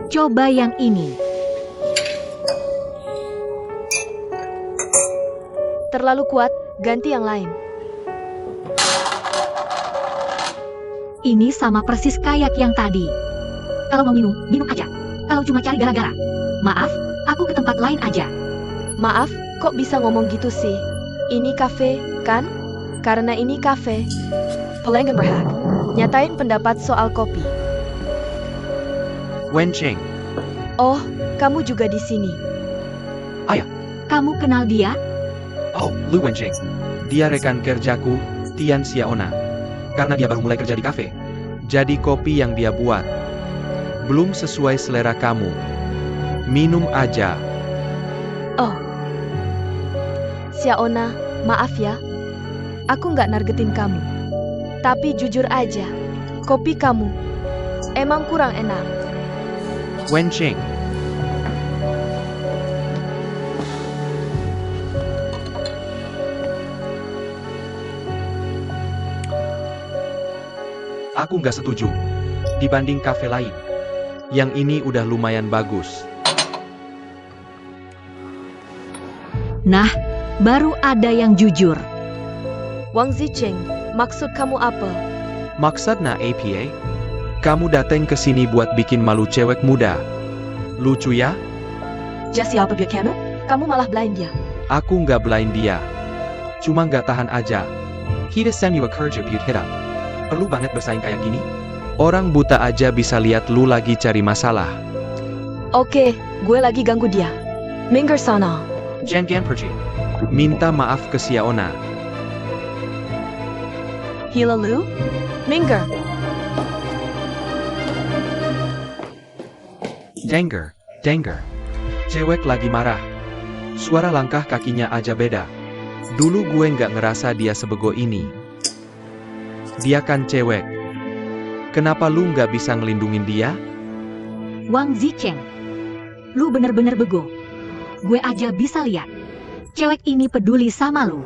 [SPEAKER 2] Coba yang ini.
[SPEAKER 3] Terlalu kuat, ganti yang lain.
[SPEAKER 2] Ini sama persis kayak yang tadi. Kalau mau minum, minum aja. Kalau cuma cari gara-gara. Maaf, aku ke tempat lain aja.
[SPEAKER 3] Maaf, kok bisa ngomong gitu sih? Ini kafe, kan? Karena ini kafe. Pelanggan berhak. Nyatain pendapat soal kopi.
[SPEAKER 1] Wen Cheng.
[SPEAKER 3] Oh, kamu juga di sini.
[SPEAKER 2] Kamu kenal dia?
[SPEAKER 1] Oh, Lu Wen Cheng. Dia rekan kerjaku, Tian Xiaona. Karena dia baru mulai kerja di kafe. Jadi kopi yang dia buat belum sesuai selera kamu. Minum aja.
[SPEAKER 3] Oh. Xiaona, maaf ya. Aku nggak nargetin kamu. Tapi jujur aja, kopi kamu emang kurang enak.
[SPEAKER 1] Wen Cheng. Aku nggak setuju. Dibanding kafe lain, yang ini udah lumayan bagus.
[SPEAKER 2] Nah, baru ada yang jujur.
[SPEAKER 3] Wang Zicheng, maksud kamu apa?
[SPEAKER 1] Maksudnya APA? Kamu dateng ke sini buat bikin malu cewek muda. Lucu ya?
[SPEAKER 3] Just siapa dia kamu? Kamu malah blind dia.
[SPEAKER 1] Aku nggak blind dia. Cuma nggak tahan aja. Kita semua kerja buat hidup. Perlu banget bersaing kayak gini? Orang buta aja bisa lihat lu lagi cari masalah.
[SPEAKER 3] Oke, gue lagi ganggu dia. Minggir sana.
[SPEAKER 1] Jangan pergi. Minta maaf ke Xiaona.
[SPEAKER 3] Hilalu? Minggir.
[SPEAKER 1] Denger. Cewek lagi marah. Suara langkah kakinya aja beda. Dulu gue nggak ngerasa dia sebego ini. Dia kan cewek. Kenapa lu nggak bisa ngelindungin dia?
[SPEAKER 2] Wang Zicheng. Lu bener-bener bego. Gue aja bisa lihat. Cewek ini peduli sama lu.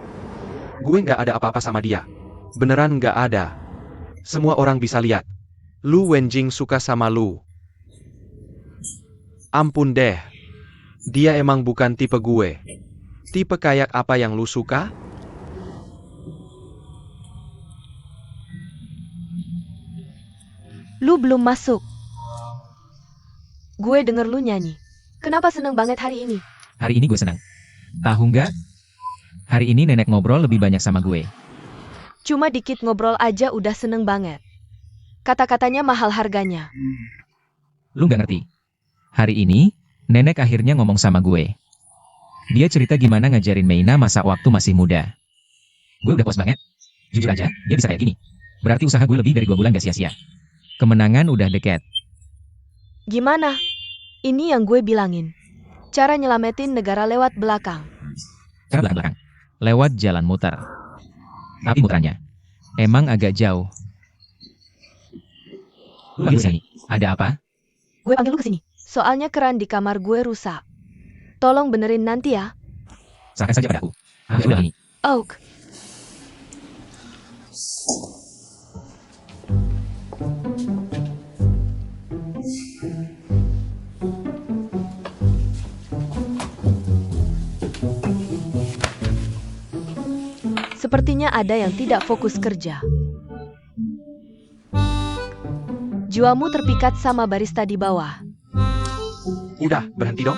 [SPEAKER 1] Gue nggak ada apa-apa sama dia. Beneran nggak ada. Semua orang bisa lihat. Lu Wenjing suka sama lu. Ampun deh. Dia emang bukan tipe gue. Tipe kayak apa yang lu suka?
[SPEAKER 3] Lu belum masuk. Gue denger lu nyanyi. Kenapa seneng banget hari ini?
[SPEAKER 4] Hari ini gue senang. Tahu nggak? Hari ini nenek ngobrol lebih banyak sama gue.
[SPEAKER 3] Cuma dikit ngobrol aja udah seneng banget. Kata-katanya mahal harganya.
[SPEAKER 4] Lu nggak ngerti. Hari ini, nenek akhirnya ngomong sama gue. Dia cerita gimana ngajarin Meina masa waktu masih muda. Gue udah puas banget. Jujur aja, dia bisa kayak gini. Berarti usaha gue lebih dari 2 bulan gak sia-sia. Kemenangan udah dekat.
[SPEAKER 3] Gimana? Ini yang gue bilangin. Cara nyelamatin negara lewat belakang.
[SPEAKER 4] Cara belakang-belakang. Lewat jalan muter. Tapi muterannya emang agak jauh. Lu panggil sini. Ada apa?
[SPEAKER 3] Gue panggil lu kesini. Soalnya keran di kamar gue rusak. Tolong benerin nanti ya.
[SPEAKER 4] Serahkan saja padaku. Ya udah ini.
[SPEAKER 3] Oak. Sepertinya ada yang tidak fokus kerja. Jiwamu terpikat sama barista di bawah.
[SPEAKER 1] Udah, berhenti dong.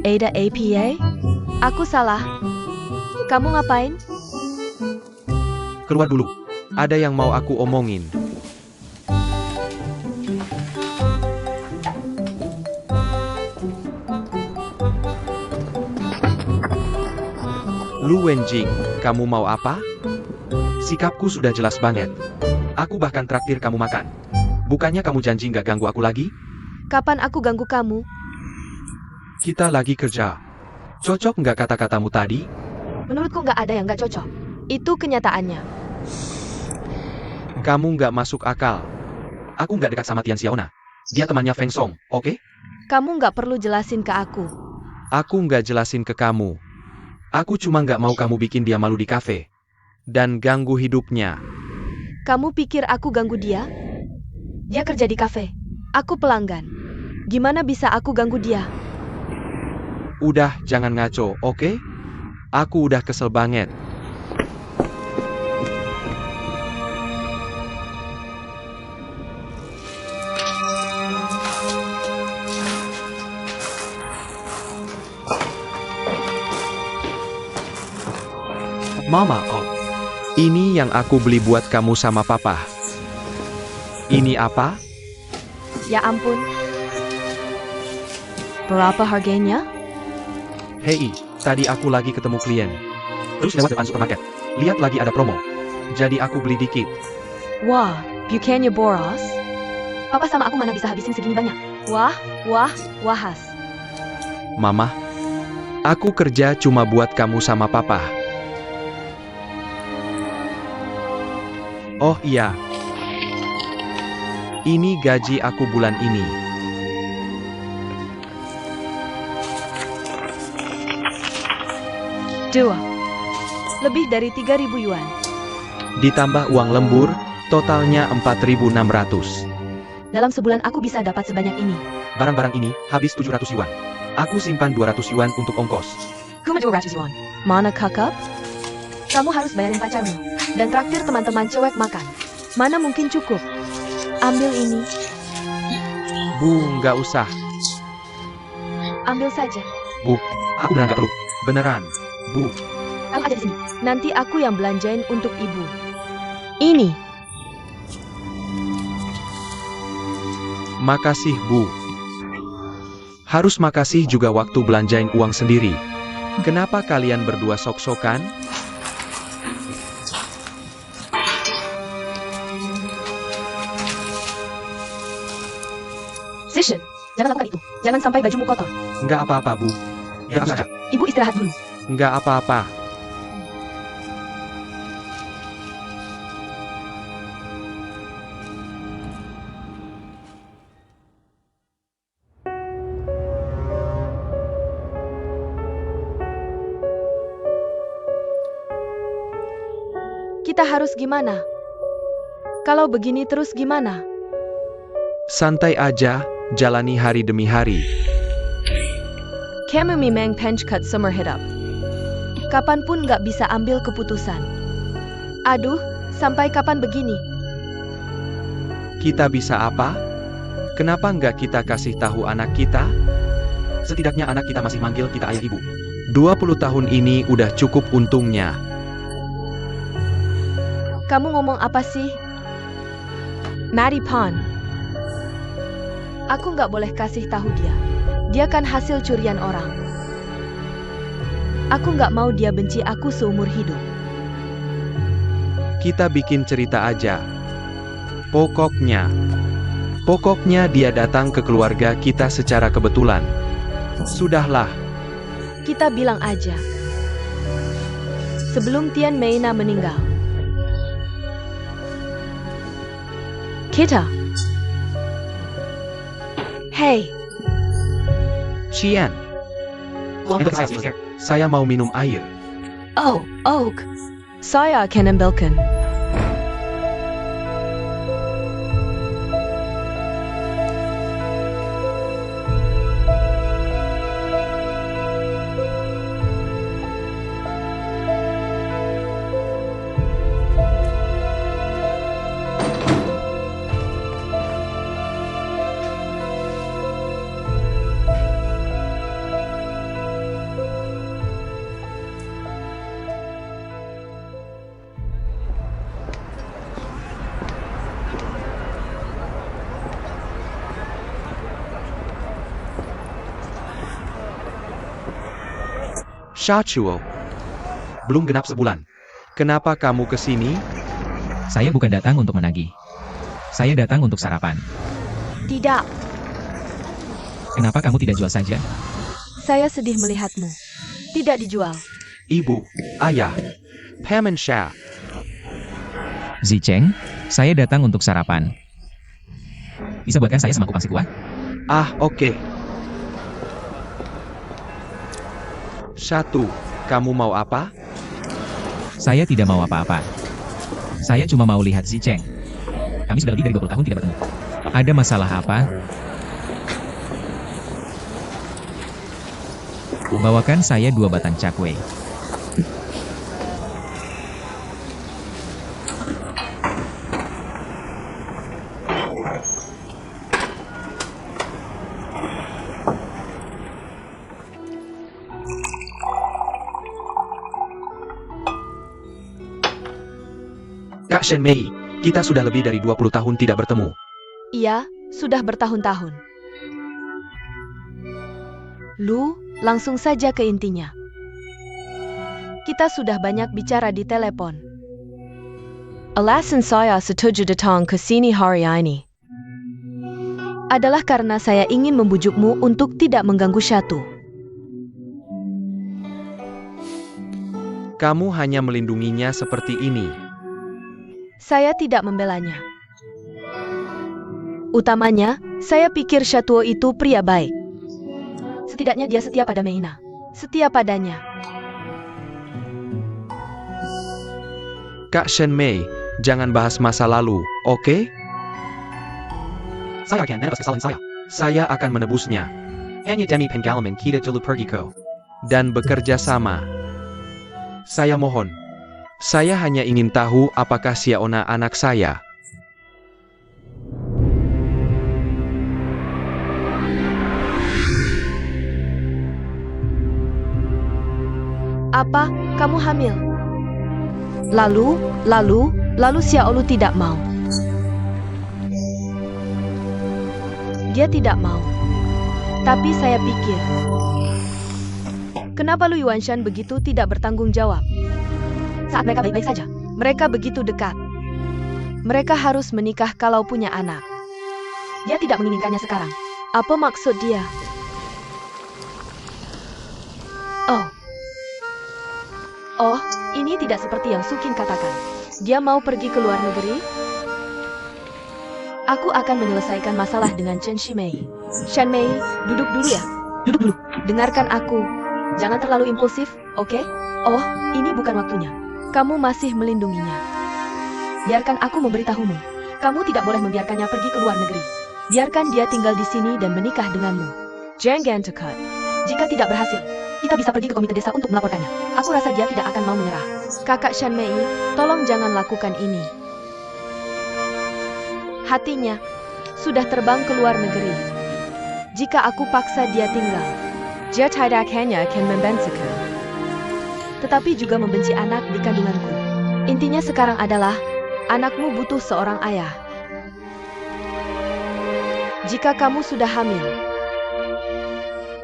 [SPEAKER 3] Ada APA? Aku salah. Kamu ngapain?
[SPEAKER 1] Keluar dulu. Ada yang mau aku omongin. Lu Wenjing, kamu mau apa? Sikapku sudah jelas banget. Aku bahkan traktir kamu makan. Bukannya kamu janji nggak ganggu aku lagi?
[SPEAKER 3] Kapan aku ganggu kamu?
[SPEAKER 1] Kita lagi kerja. Cocok nggak kata-katamu tadi?
[SPEAKER 3] Menurutku nggak ada yang nggak cocok. Itu kenyataannya.
[SPEAKER 1] Kamu nggak masuk akal. Aku nggak dekat sama Tian Xiaona. Dia temannya Feng Song, oke?
[SPEAKER 3] Kamu nggak perlu jelasin ke aku.
[SPEAKER 1] Aku nggak jelasin ke kamu. Aku cuma nggak mau kamu bikin dia malu di kafe. Dan ganggu hidupnya.
[SPEAKER 3] Kamu pikir aku ganggu dia? Dia kerja di kafe. Aku pelanggan. Gimana bisa aku ganggu dia?
[SPEAKER 1] Udah, jangan ngaco, oke? Aku udah kesel banget. Mama, oh. Ini yang aku beli buat kamu sama papa. Ini apa?
[SPEAKER 3] Ya ampun. Berapa harganya?
[SPEAKER 1] Hei, tadi aku lagi ketemu klien. Terus lewat depan supermarket. Lihat lagi ada promo. Jadi aku beli dikit.
[SPEAKER 3] Wah, bukannya boros? Papa sama aku mana bisa habisin segini banyak? Wah, wahas.
[SPEAKER 1] Mama, aku kerja cuma buat kamu sama papa. Oh iya. Ini gaji aku bulan ini.
[SPEAKER 3] Dua. Lebih dari 3.000 yuan.
[SPEAKER 1] Ditambah uang lembur, totalnya 4.600.
[SPEAKER 3] Dalam sebulan aku bisa dapat sebanyak ini.
[SPEAKER 1] Barang-barang ini habis 700 yuan. Aku simpan 200 yuan untuk ongkos.
[SPEAKER 3] Cuma 200 yuan. Mana kakak? Kamu harus bayarin pacarmu. Dan traktir teman-teman cewek makan. Mana mungkin cukup? Ambil ini.
[SPEAKER 1] Bu, nggak usah.
[SPEAKER 3] Ambil saja.
[SPEAKER 1] Bu, aku beneran nggak perlu. Beneran. Bu,
[SPEAKER 3] Kamu aja di sini. Nanti aku yang belanjain untuk ibu. Ini.
[SPEAKER 1] makasih Bu. Harus makasih juga waktu belanjain uang sendiri. Kenapa kalian berdua sok-sokan?
[SPEAKER 3] Session. Jangan lakukan itu. Jangan sampai bajumu kotor.
[SPEAKER 1] Nggak apa-apa Bu. Tenang saja.
[SPEAKER 3] Ibu istirahat dulu.
[SPEAKER 1] Nggak apa-apa.
[SPEAKER 3] Kita harus gimana? Kalau begini terus gimana?
[SPEAKER 1] Santai aja, jalani hari demi hari.
[SPEAKER 3] Kamu memang pencekat summer hidup. Kapanpun nggak bisa ambil keputusan. Aduh, sampai kapan begini?
[SPEAKER 1] Kita bisa apa? Kenapa nggak kita kasih tahu anak kita? Setidaknya anak kita masih manggil kita ayah ibu. 20 tahun ini udah cukup untungnya.
[SPEAKER 3] Kamu ngomong apa sih? Maddie Pan. Aku nggak boleh kasih tahu dia. Dia kan hasil curian orang. Aku nggak mau dia benci aku seumur hidup.
[SPEAKER 1] Kita bikin cerita aja. Pokoknya dia datang ke keluarga kita secara kebetulan. Sudahlah,
[SPEAKER 3] Kita bilang aja. Sebelum Tian Meina meninggal. Kita. Hey,
[SPEAKER 1] Qian. Saya mau minum air.
[SPEAKER 3] oh, Oak. Saya akan ambilkan.
[SPEAKER 1] Shachuo. Belum genap sebulan. Kenapa kamu kesini?
[SPEAKER 4] Saya bukan datang untuk menagih. Saya datang untuk sarapan.
[SPEAKER 3] Tidak,
[SPEAKER 4] Kenapa kamu tidak jual saja?
[SPEAKER 3] saya sedih melihatmu. Tidak dijual.
[SPEAKER 1] Ibu, ayah, Paman Sha.
[SPEAKER 4] Zicheng, saya datang untuk sarapan. Bisa buatkan saya semangkuk pangsit kuah?
[SPEAKER 1] Ah, oke. 1. Kamu mau apa?
[SPEAKER 4] Saya tidak mau apa-apa. Saya cuma mau lihat Zicheng. Kami sudah lebih dari 20 tahun tidak bertemu. Ada masalah apa? Bawakan saya 2 batang cakwe.
[SPEAKER 1] Kak Shen Mei, kita sudah lebih dari 20 tahun tidak bertemu.
[SPEAKER 3] Iya, sudah bertahun-tahun. Lu, langsung saja ke intinya. Kita sudah banyak bicara di telepon. Alasan saya setuju datang ke sini hari ini adalah karena saya ingin membujukmu untuk tidak mengganggu Shatu.
[SPEAKER 1] Kamu hanya melindunginya seperti ini.
[SPEAKER 3] Saya tidak membelanya. Utamanya, saya pikir Shatuo itu pria baik. Setidaknya dia setia pada Meina. Setia padanya.
[SPEAKER 1] Kak Shen Mei, jangan bahas masa lalu, oke? Saya akan menebus kesalahan saya. Saya akan menebusnya. Hanya demi pengalaman kita dulu pergi ko. Dan bekerja sama. Saya mohon. Saya hanya ingin tahu apakah Xiaona anak saya.
[SPEAKER 3] Apa, kamu hamil? Lalu Xiaolu tidak mau. Dia tidak mau. Tapi saya pikir, kenapa Lu Yuanshan begitu tidak bertanggung jawab? Saat mereka baik-baik saja, mereka begitu dekat. Mereka harus menikah kalau punya anak. Dia tidak menginginkannya sekarang. Apa maksud dia? Oh, ini tidak seperti yang Sukin katakan. Dia mau pergi ke luar negeri? Aku akan menyelesaikan masalah dengan Chen Shimei. Shan Mei, duduk dulu ya. Duduk dulu. Dengarkan aku. Jangan terlalu impulsif, oke? Oh, ini bukan waktunya. Kamu masih melindunginya. Biarkan aku memberitahumu. Kamu tidak boleh membiarkannya pergi ke luar negeri. Biarkan dia tinggal di sini dan menikah denganmu. Jangan dekat. Jika tidak berhasil, kita bisa pergi ke komite desa untuk melaporkannya. Aku rasa dia tidak akan mau menyerah. Kakak Shan Mei, tolong jangan lakukan ini. Hatinya sudah terbang ke luar negeri. Jika aku paksa dia tinggal, dia tidak hanya akan membensiku, tetapi juga membenci anak di kandunganku. Intinya sekarang adalah, anakmu butuh seorang ayah. Jika kamu sudah hamil,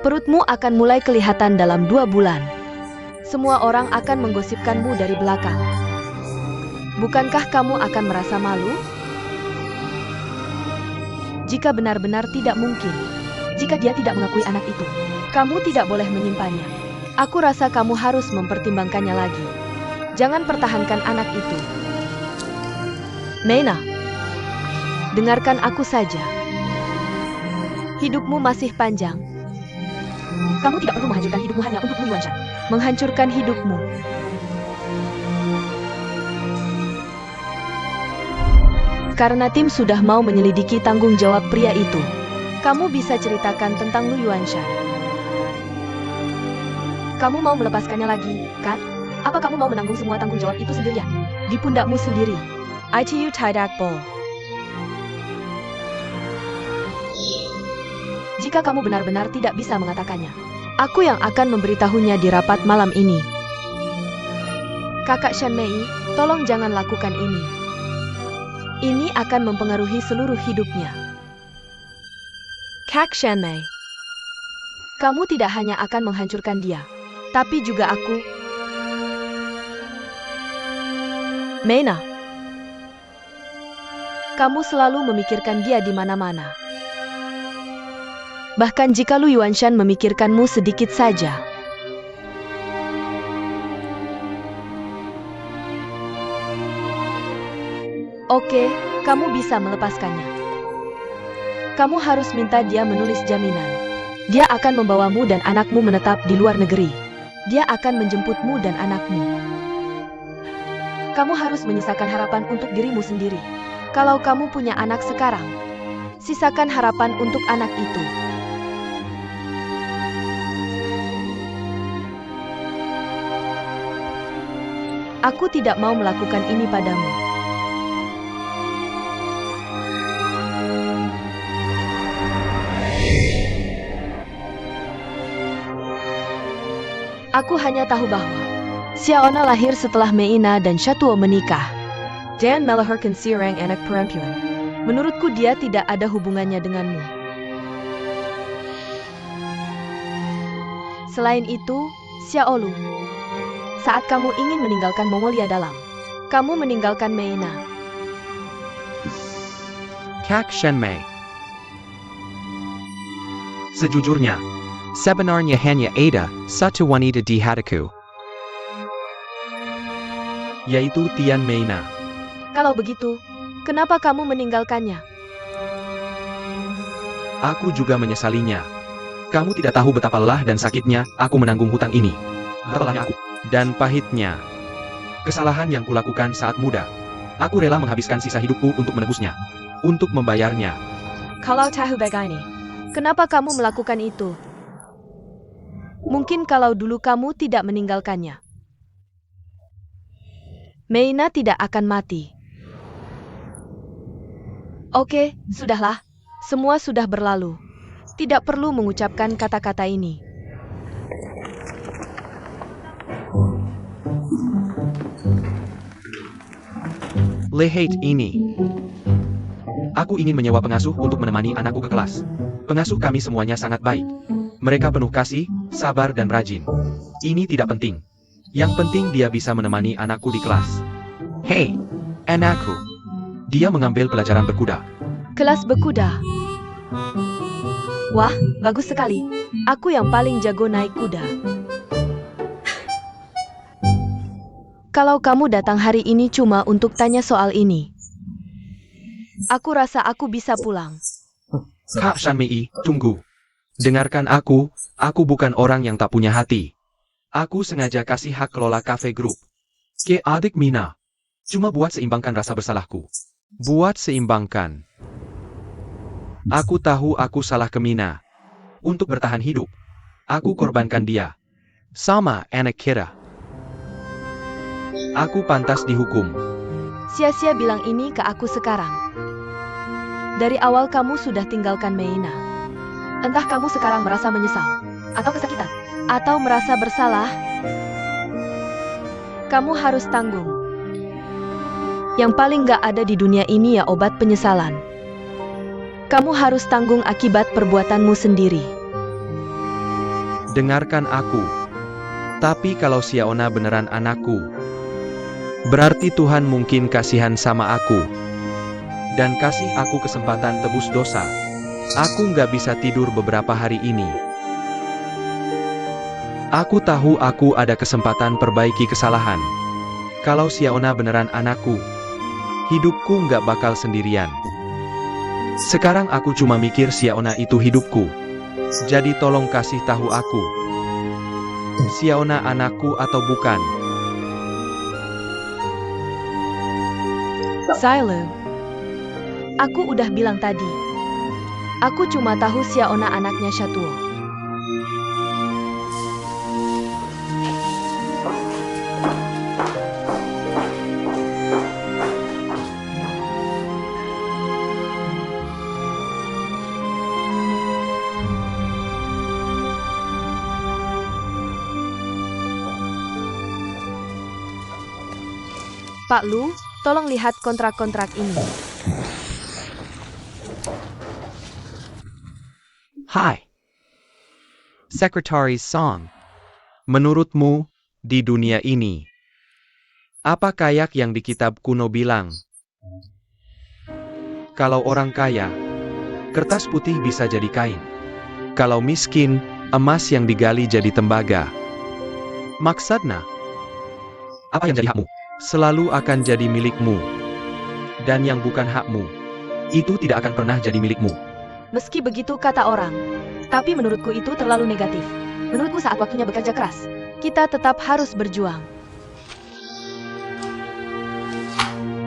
[SPEAKER 3] perutmu akan mulai kelihatan dalam 2 bulan. Semua orang akan menggosipkanmu dari belakang. Bukankah kamu akan merasa malu? Jika benar-benar tidak mungkin, jika dia tidak mengakui anak itu, kamu tidak boleh menyimpannya. Aku rasa kamu harus mempertimbangkannya lagi. Jangan pertahankan anak itu. Meina, dengarkan aku saja. Hidupmu masih panjang.
[SPEAKER 2] Kamu tidak perlu menghancurkan hidupmu hanya untuk Lu Yuanshan.
[SPEAKER 3] Menghancurkan hidupmu. Karena tim sudah mau menyelidiki tanggung jawab pria itu. Kamu bisa ceritakan tentang Lu Yuanshan.
[SPEAKER 2] Kamu mau melepaskannya lagi, kan? Apa kamu mau menanggung semua tanggung jawab itu sendirian?
[SPEAKER 3] Di pundakmu sendiri. ITU Tidak Bol.
[SPEAKER 2] Jika kamu benar-benar tidak bisa mengatakannya,
[SPEAKER 3] Aku yang akan memberitahunya di rapat malam ini. Kakak Shan Mei, tolong jangan lakukan ini. Ini akan mempengaruhi seluruh hidupnya. Kak Shan Mei, kamu tidak hanya akan menghancurkan dia, tapi juga aku. Meina, kamu selalu memikirkan dia di mana-mana. Bahkan jika Lu Yuanshan memikirkanmu sedikit saja. Oke, kamu bisa melepaskannya. Kamu harus minta dia menulis jaminan. Dia akan membawamu dan anakmu menetap di luar negeri. Dia akan menjemputmu dan anakmu. Kamu harus menyisakan harapan untuk dirimu sendiri. Kalau kamu punya anak sekarang, sisakan harapan untuk anak itu. Aku tidak mau melakukan ini padamu. Aku hanya tahu bahwa Xiaona lahir setelah Meina dan Shatuo menikah. Dan melahirkan seorang anak perempuan. Menurutku dia tidak ada hubungannya denganmu. Selain itu, Xiaolu, saat kamu ingin meninggalkan Mongolia Dalam, kamu meninggalkan Meina.
[SPEAKER 1] Kak Shan Mei. Sejujurnya, sebenarnya hanya ada satu wanita di hatiku, yaitu Tian Meina.
[SPEAKER 3] Kalau begitu, kenapa kamu meninggalkannya?
[SPEAKER 1] Aku juga menyesalinya. Kamu tidak tahu betapa lelah dan sakitnya aku menanggung hutang ini. Betapa lelahnya aku. Dan pahitnya. Kesalahan yang kulakukan saat muda. Aku rela menghabiskan sisa hidupku untuk menebusnya. Untuk membayarnya.
[SPEAKER 3] Kalau tahu begini, kenapa kamu melakukan itu? Mungkin kalau dulu kamu tidak meninggalkannya, Meina tidak akan mati. Oke, sudahlah. Semua sudah berlalu. Tidak perlu mengucapkan kata-kata ini.
[SPEAKER 1] Lihat ini. Aku ingin menyewa pengasuh untuk menemani anakku ke kelas. Pengasuh kami semuanya sangat baik. Mereka penuh kasih, sabar dan rajin. Ini tidak penting. Yang penting dia bisa menemani anakku di kelas. Hei, anakku. Dia mengambil pelajaran berkuda.
[SPEAKER 3] Kelas berkuda. Wah, bagus sekali. Aku yang paling jago naik kuda. Kalau kamu datang hari ini cuma untuk tanya soal ini, aku rasa aku bisa pulang.
[SPEAKER 1] Kak Shan Mei, tunggu. Dengarkan aku bukan orang yang tak punya hati. Aku sengaja kasih hak kelola cafe group ke adik Mina. Cuma buat seimbangkan rasa bersalahku. Buat seimbangkan. Aku tahu aku salah ke Mina. Untuk bertahan hidup, aku korbankan dia. Sama anak kita. Aku pantas dihukum.
[SPEAKER 3] Sia-sia bilang ini ke aku sekarang. Dari awal kamu sudah tinggalkan Meina. Entah kamu sekarang merasa menyesal, atau kesakitan, atau merasa bersalah. Kamu harus tanggung. Yang paling gak ada di dunia ini ya obat penyesalan. Kamu harus tanggung akibat perbuatanmu sendiri.
[SPEAKER 1] Dengarkan aku. Tapi kalau Xiaona beneran anakku, Berarti Tuhan mungkin kasihan sama aku. Dan kasih aku kesempatan tebus dosa. Aku nggak bisa tidur beberapa hari ini. Aku tahu aku ada kesempatan perbaiki kesalahan. Kalau Xiaona beneran anakku, hidupku nggak bakal sendirian. Sekarang aku cuma mikir Xiaona itu hidupku. Jadi tolong kasih tahu aku. Xiaona anakku atau bukan?
[SPEAKER 3] Silo. Aku udah bilang tadi. Aku cuma tahu Xiaona anaknya Shatuo. Pak Lu, tolong lihat kontrak-kontrak ini.
[SPEAKER 1] Hai. Secretary Song. Menurutmu, di dunia ini, apa kayak yang di kitab kuno bilang? Kalau orang kaya, kertas putih bisa jadi kain. Kalau miskin, emas yang digali jadi tembaga. Maksudnya, apa yang jadi hakmu, selalu akan jadi milikmu. Dan yang bukan hakmu, itu tidak akan pernah jadi milikmu.
[SPEAKER 3] Meski begitu kata orang, tapi menurutku itu terlalu negatif. Menurutku saat waktunya bekerja keras, kita tetap harus berjuang.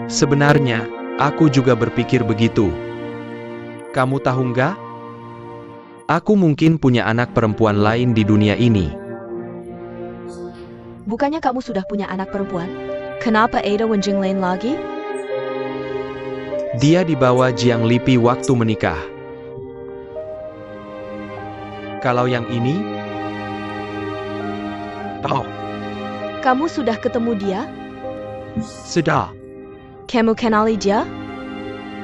[SPEAKER 1] Sebenarnya, aku juga berpikir begitu. Kamu tahu nggak? Aku mungkin punya anak perempuan lain di dunia ini.
[SPEAKER 3] Bukannya kamu sudah punya anak perempuan? Kenapa Ada Wenjing lain lagi?
[SPEAKER 1] Dia dibawa Jiang Lipi waktu menikah. Kalau yang ini? Oh,
[SPEAKER 3] Kamu sudah ketemu dia?
[SPEAKER 1] sudah.
[SPEAKER 3] Kamu kenali dia?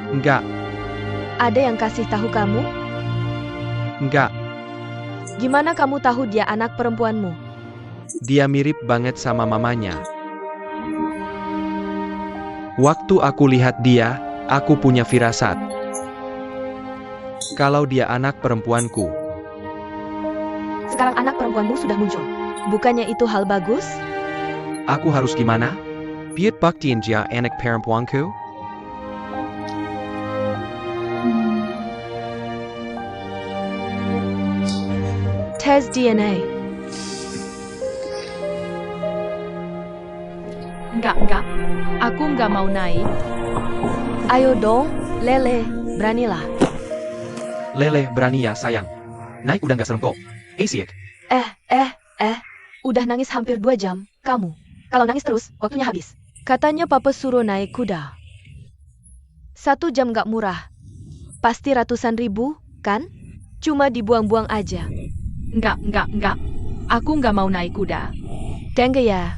[SPEAKER 1] Enggak,
[SPEAKER 3] Ada yang kasih tahu kamu?
[SPEAKER 1] enggak.
[SPEAKER 3] Gimana kamu tahu dia anak perempuanmu?
[SPEAKER 1] Dia mirip banget sama mamanya. Waktu aku lihat dia, aku punya firasat. Kalau dia anak perempuanku,
[SPEAKER 3] Sekarang anak perempuanmu sudah muncul. Bukannya itu hal bagus?
[SPEAKER 1] aku harus gimana? Piet baktiin dia anak perempuanku?
[SPEAKER 3] Tes DNA.
[SPEAKER 5] Enggak. Aku enggak mau naik.
[SPEAKER 3] Ayo dong, Lele, beranilah.
[SPEAKER 1] Lele, berani ya sayang. Naik udah nggak serem kok. Siak.
[SPEAKER 3] Udah nangis hampir 2 jam, kamu. Kalau nangis terus, waktunya habis. Katanya papa suruh naik kuda. 1 jam gak murah. Pasti ratusan ribu, kan? Cuma dibuang-buang aja.
[SPEAKER 5] Enggak. Aku enggak mau naik kuda.
[SPEAKER 3] Dengge ya.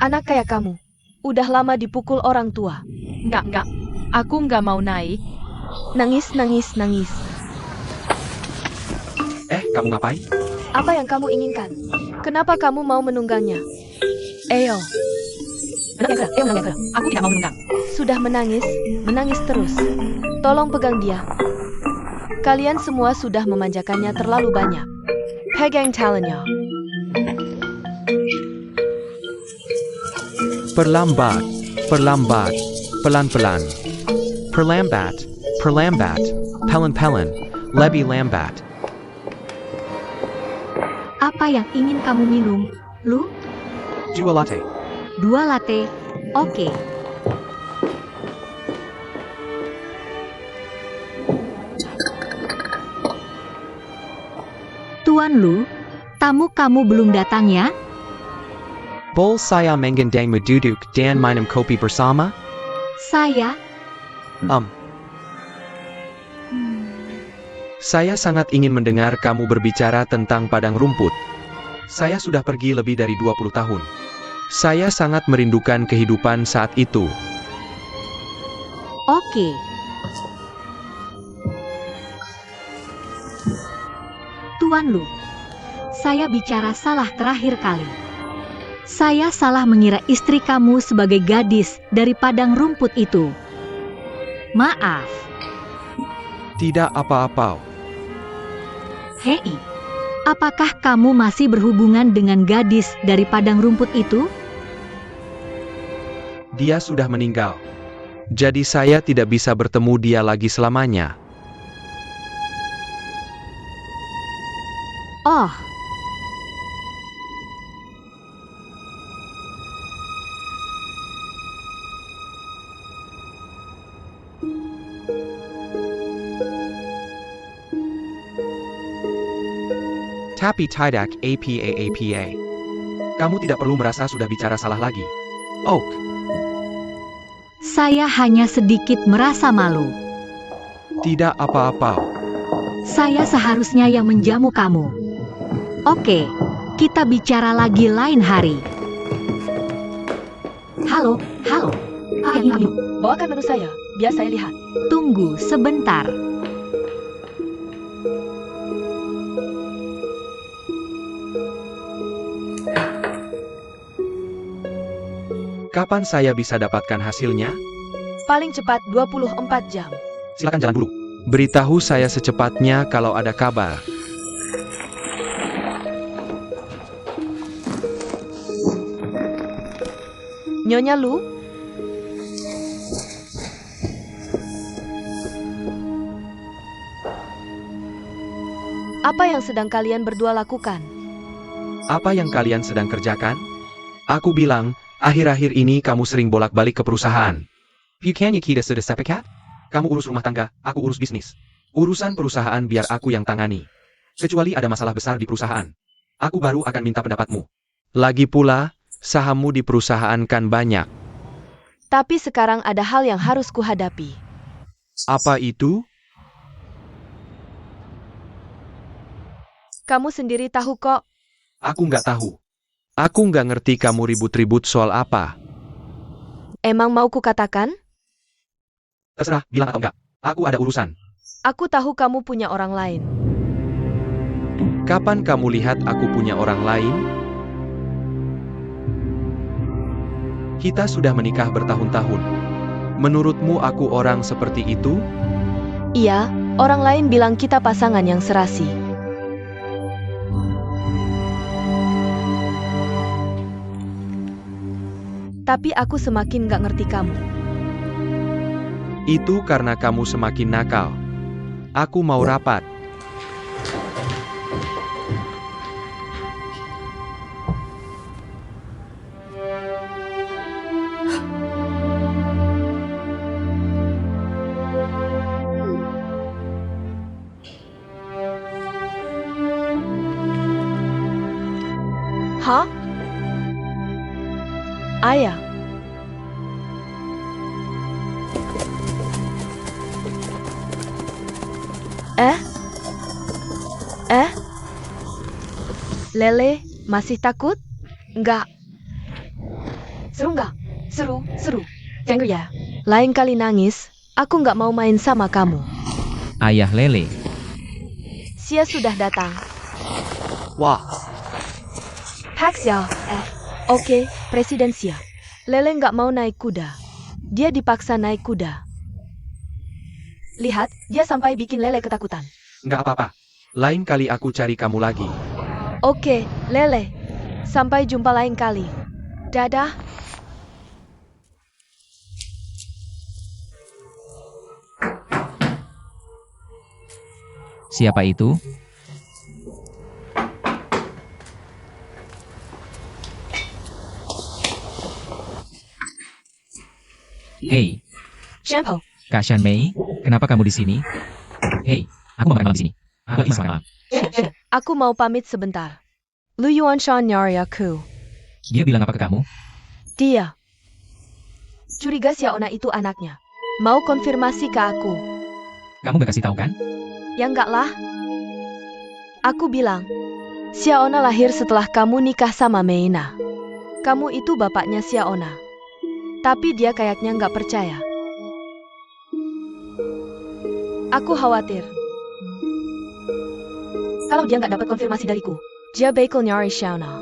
[SPEAKER 3] Anak kayak kamu. Udah lama dipukul orang tua.
[SPEAKER 5] Enggak. Aku enggak mau naik.
[SPEAKER 3] Nangis.
[SPEAKER 1] Kamu ngapain?
[SPEAKER 3] Apa yang kamu inginkan? Kenapa kamu mau menunggangnya? Ayo.
[SPEAKER 5] Menang. Aku tidak mau menunggang.
[SPEAKER 3] Sudah menangis terus. Tolong pegang dia. Kalian semua sudah memanjakannya terlalu banyak. Pegang talonnya.
[SPEAKER 1] Perlambat, pelan-pelan. Perlambat, pelan-pelan, lebih lambat.
[SPEAKER 2] Apa yang ingin kamu minum, Lu?
[SPEAKER 1] 2 latte.
[SPEAKER 2] 2 latte. Oke. Tuan Lu, tamu kamu belum datang ya?
[SPEAKER 1] Bol saya menggendang duduk dan minum kopi bersama?
[SPEAKER 2] Saya?
[SPEAKER 1] Saya sangat ingin mendengar kamu berbicara tentang padang rumput. Saya sudah pergi lebih dari 20 tahun. Saya sangat merindukan kehidupan saat itu.
[SPEAKER 2] Oke. Tuan Lu, saya bicara salah terakhir kali. Saya salah mengira istri kamu sebagai gadis dari padang rumput itu. Maaf.
[SPEAKER 1] Tidak apa-apa.
[SPEAKER 2] Hei, apakah kamu masih berhubungan dengan gadis dari padang rumput itu?
[SPEAKER 1] Dia sudah meninggal. Jadi saya tidak bisa bertemu dia lagi selamanya.
[SPEAKER 2] Oh,
[SPEAKER 1] Tapi tidak apa. Kamu tidak perlu merasa sudah bicara salah lagi. Oak,
[SPEAKER 2] saya hanya sedikit merasa malu.
[SPEAKER 1] tidak apa-apa.
[SPEAKER 2] Saya seharusnya yang menjamu kamu. Oke, kita bicara lagi lain hari. Halo, halo. Apa yang kamu?
[SPEAKER 3] Bawakan menu saya, biar saya lihat.
[SPEAKER 2] Tunggu sebentar.
[SPEAKER 1] Kapan saya bisa dapatkan hasilnya?
[SPEAKER 3] Paling cepat 24 jam.
[SPEAKER 1] Silakan jalan dulu. Beritahu saya secepatnya kalau ada kabar.
[SPEAKER 3] Nyonya Lu, apa yang sedang kalian berdua lakukan?
[SPEAKER 1] Apa yang kalian sedang kerjakan? Aku bilang, akhir-akhir ini kamu sering bolak-balik ke perusahaan. Bukannya kita sudah sepakat? Kamu urus rumah tangga, aku urus bisnis. Urusan perusahaan biar aku yang tangani. Kecuali ada masalah besar di perusahaan. Aku baru akan minta pendapatmu. Lagi pula, sahammu di perusahaan kan banyak.
[SPEAKER 3] Tapi sekarang ada hal yang harus kuhadapi.
[SPEAKER 1] Apa itu?
[SPEAKER 3] Kamu sendiri tahu kok.
[SPEAKER 1] Aku nggak tahu. Aku nggak ngerti kamu ribut-ribut soal apa.
[SPEAKER 3] Emang mau kukatakan?
[SPEAKER 1] Terserah, bilang atau enggak. Aku ada urusan.
[SPEAKER 3] Aku tahu kamu punya orang lain.
[SPEAKER 1] Kapan kamu lihat aku punya orang lain? Kita sudah menikah bertahun-tahun. Menurutmu aku orang seperti itu?
[SPEAKER 3] Iya, orang lain bilang kita pasangan yang serasi. Tapi aku semakin gak ngerti kamu.
[SPEAKER 1] Itu karena kamu semakin nakal. Aku mau rapat.
[SPEAKER 3] Hah? Ayah. Lele, masih takut? Enggak. Seru enggak? Seru, seru. Jangan ya. Lain kali nangis, aku enggak mau main sama kamu.
[SPEAKER 4] Ayah Lele.
[SPEAKER 3] Sia sudah datang.
[SPEAKER 1] Wah,
[SPEAKER 3] Hax ya. Oke, Presiden Sia. Lele enggak mau naik kuda. Dia dipaksa naik kuda. Lihat, dia sampai bikin Lele ketakutan.
[SPEAKER 1] nggak apa-apa. Lain kali aku cari kamu lagi.
[SPEAKER 3] Oke, Lele. Sampai jumpa lain kali. Dadah.
[SPEAKER 4] Siapa itu? Hei,
[SPEAKER 3] Shampoo.
[SPEAKER 4] Kak Shan Mei, kenapa kamu di sini? Hei, aku mau makan malam di sini. Aku lagi makan malam.
[SPEAKER 3] Aku mau pamit sebentar. Lu Yuan Shan nyari aku.
[SPEAKER 4] Dia bilang apa ke kamu?
[SPEAKER 3] Dia. Curiga Xiaona itu anaknya. Mau konfirmasi ke aku.
[SPEAKER 4] Kamu gak kasih tahu kan?
[SPEAKER 3] Ya enggak lah. Aku bilang, Xiaona lahir setelah kamu nikah sama Meina. Kamu itu bapaknya Xiaona. Tapi dia kayaknya nggak percaya. Aku khawatir. Kalau dia nggak dapat konfirmasi dariku, dia bakal nyari Xiaona.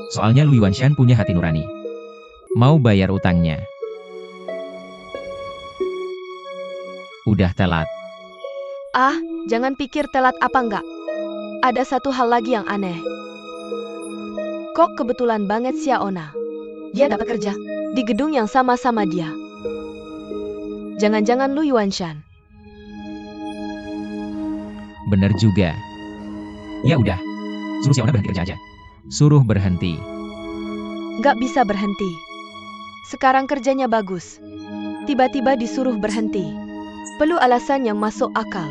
[SPEAKER 4] Soalnya Lu Yuanshan punya hati nurani. Mau bayar utangnya. Udah telat.
[SPEAKER 3] Ah, jangan pikir telat apa enggak. Ada satu hal lagi yang aneh. Kok kebetulan banget Xiaona. Dia dapat kerja di gedung yang sama-sama dia. Jangan-jangan Lu Yuanshan.
[SPEAKER 4] Bener juga. Ya udah. Suruh Xiaona berhenti kerja aja. Suruh berhenti.
[SPEAKER 3] Nggak bisa berhenti. Sekarang kerjanya bagus. Tiba-tiba disuruh berhenti. Perlu alasan yang masuk akal.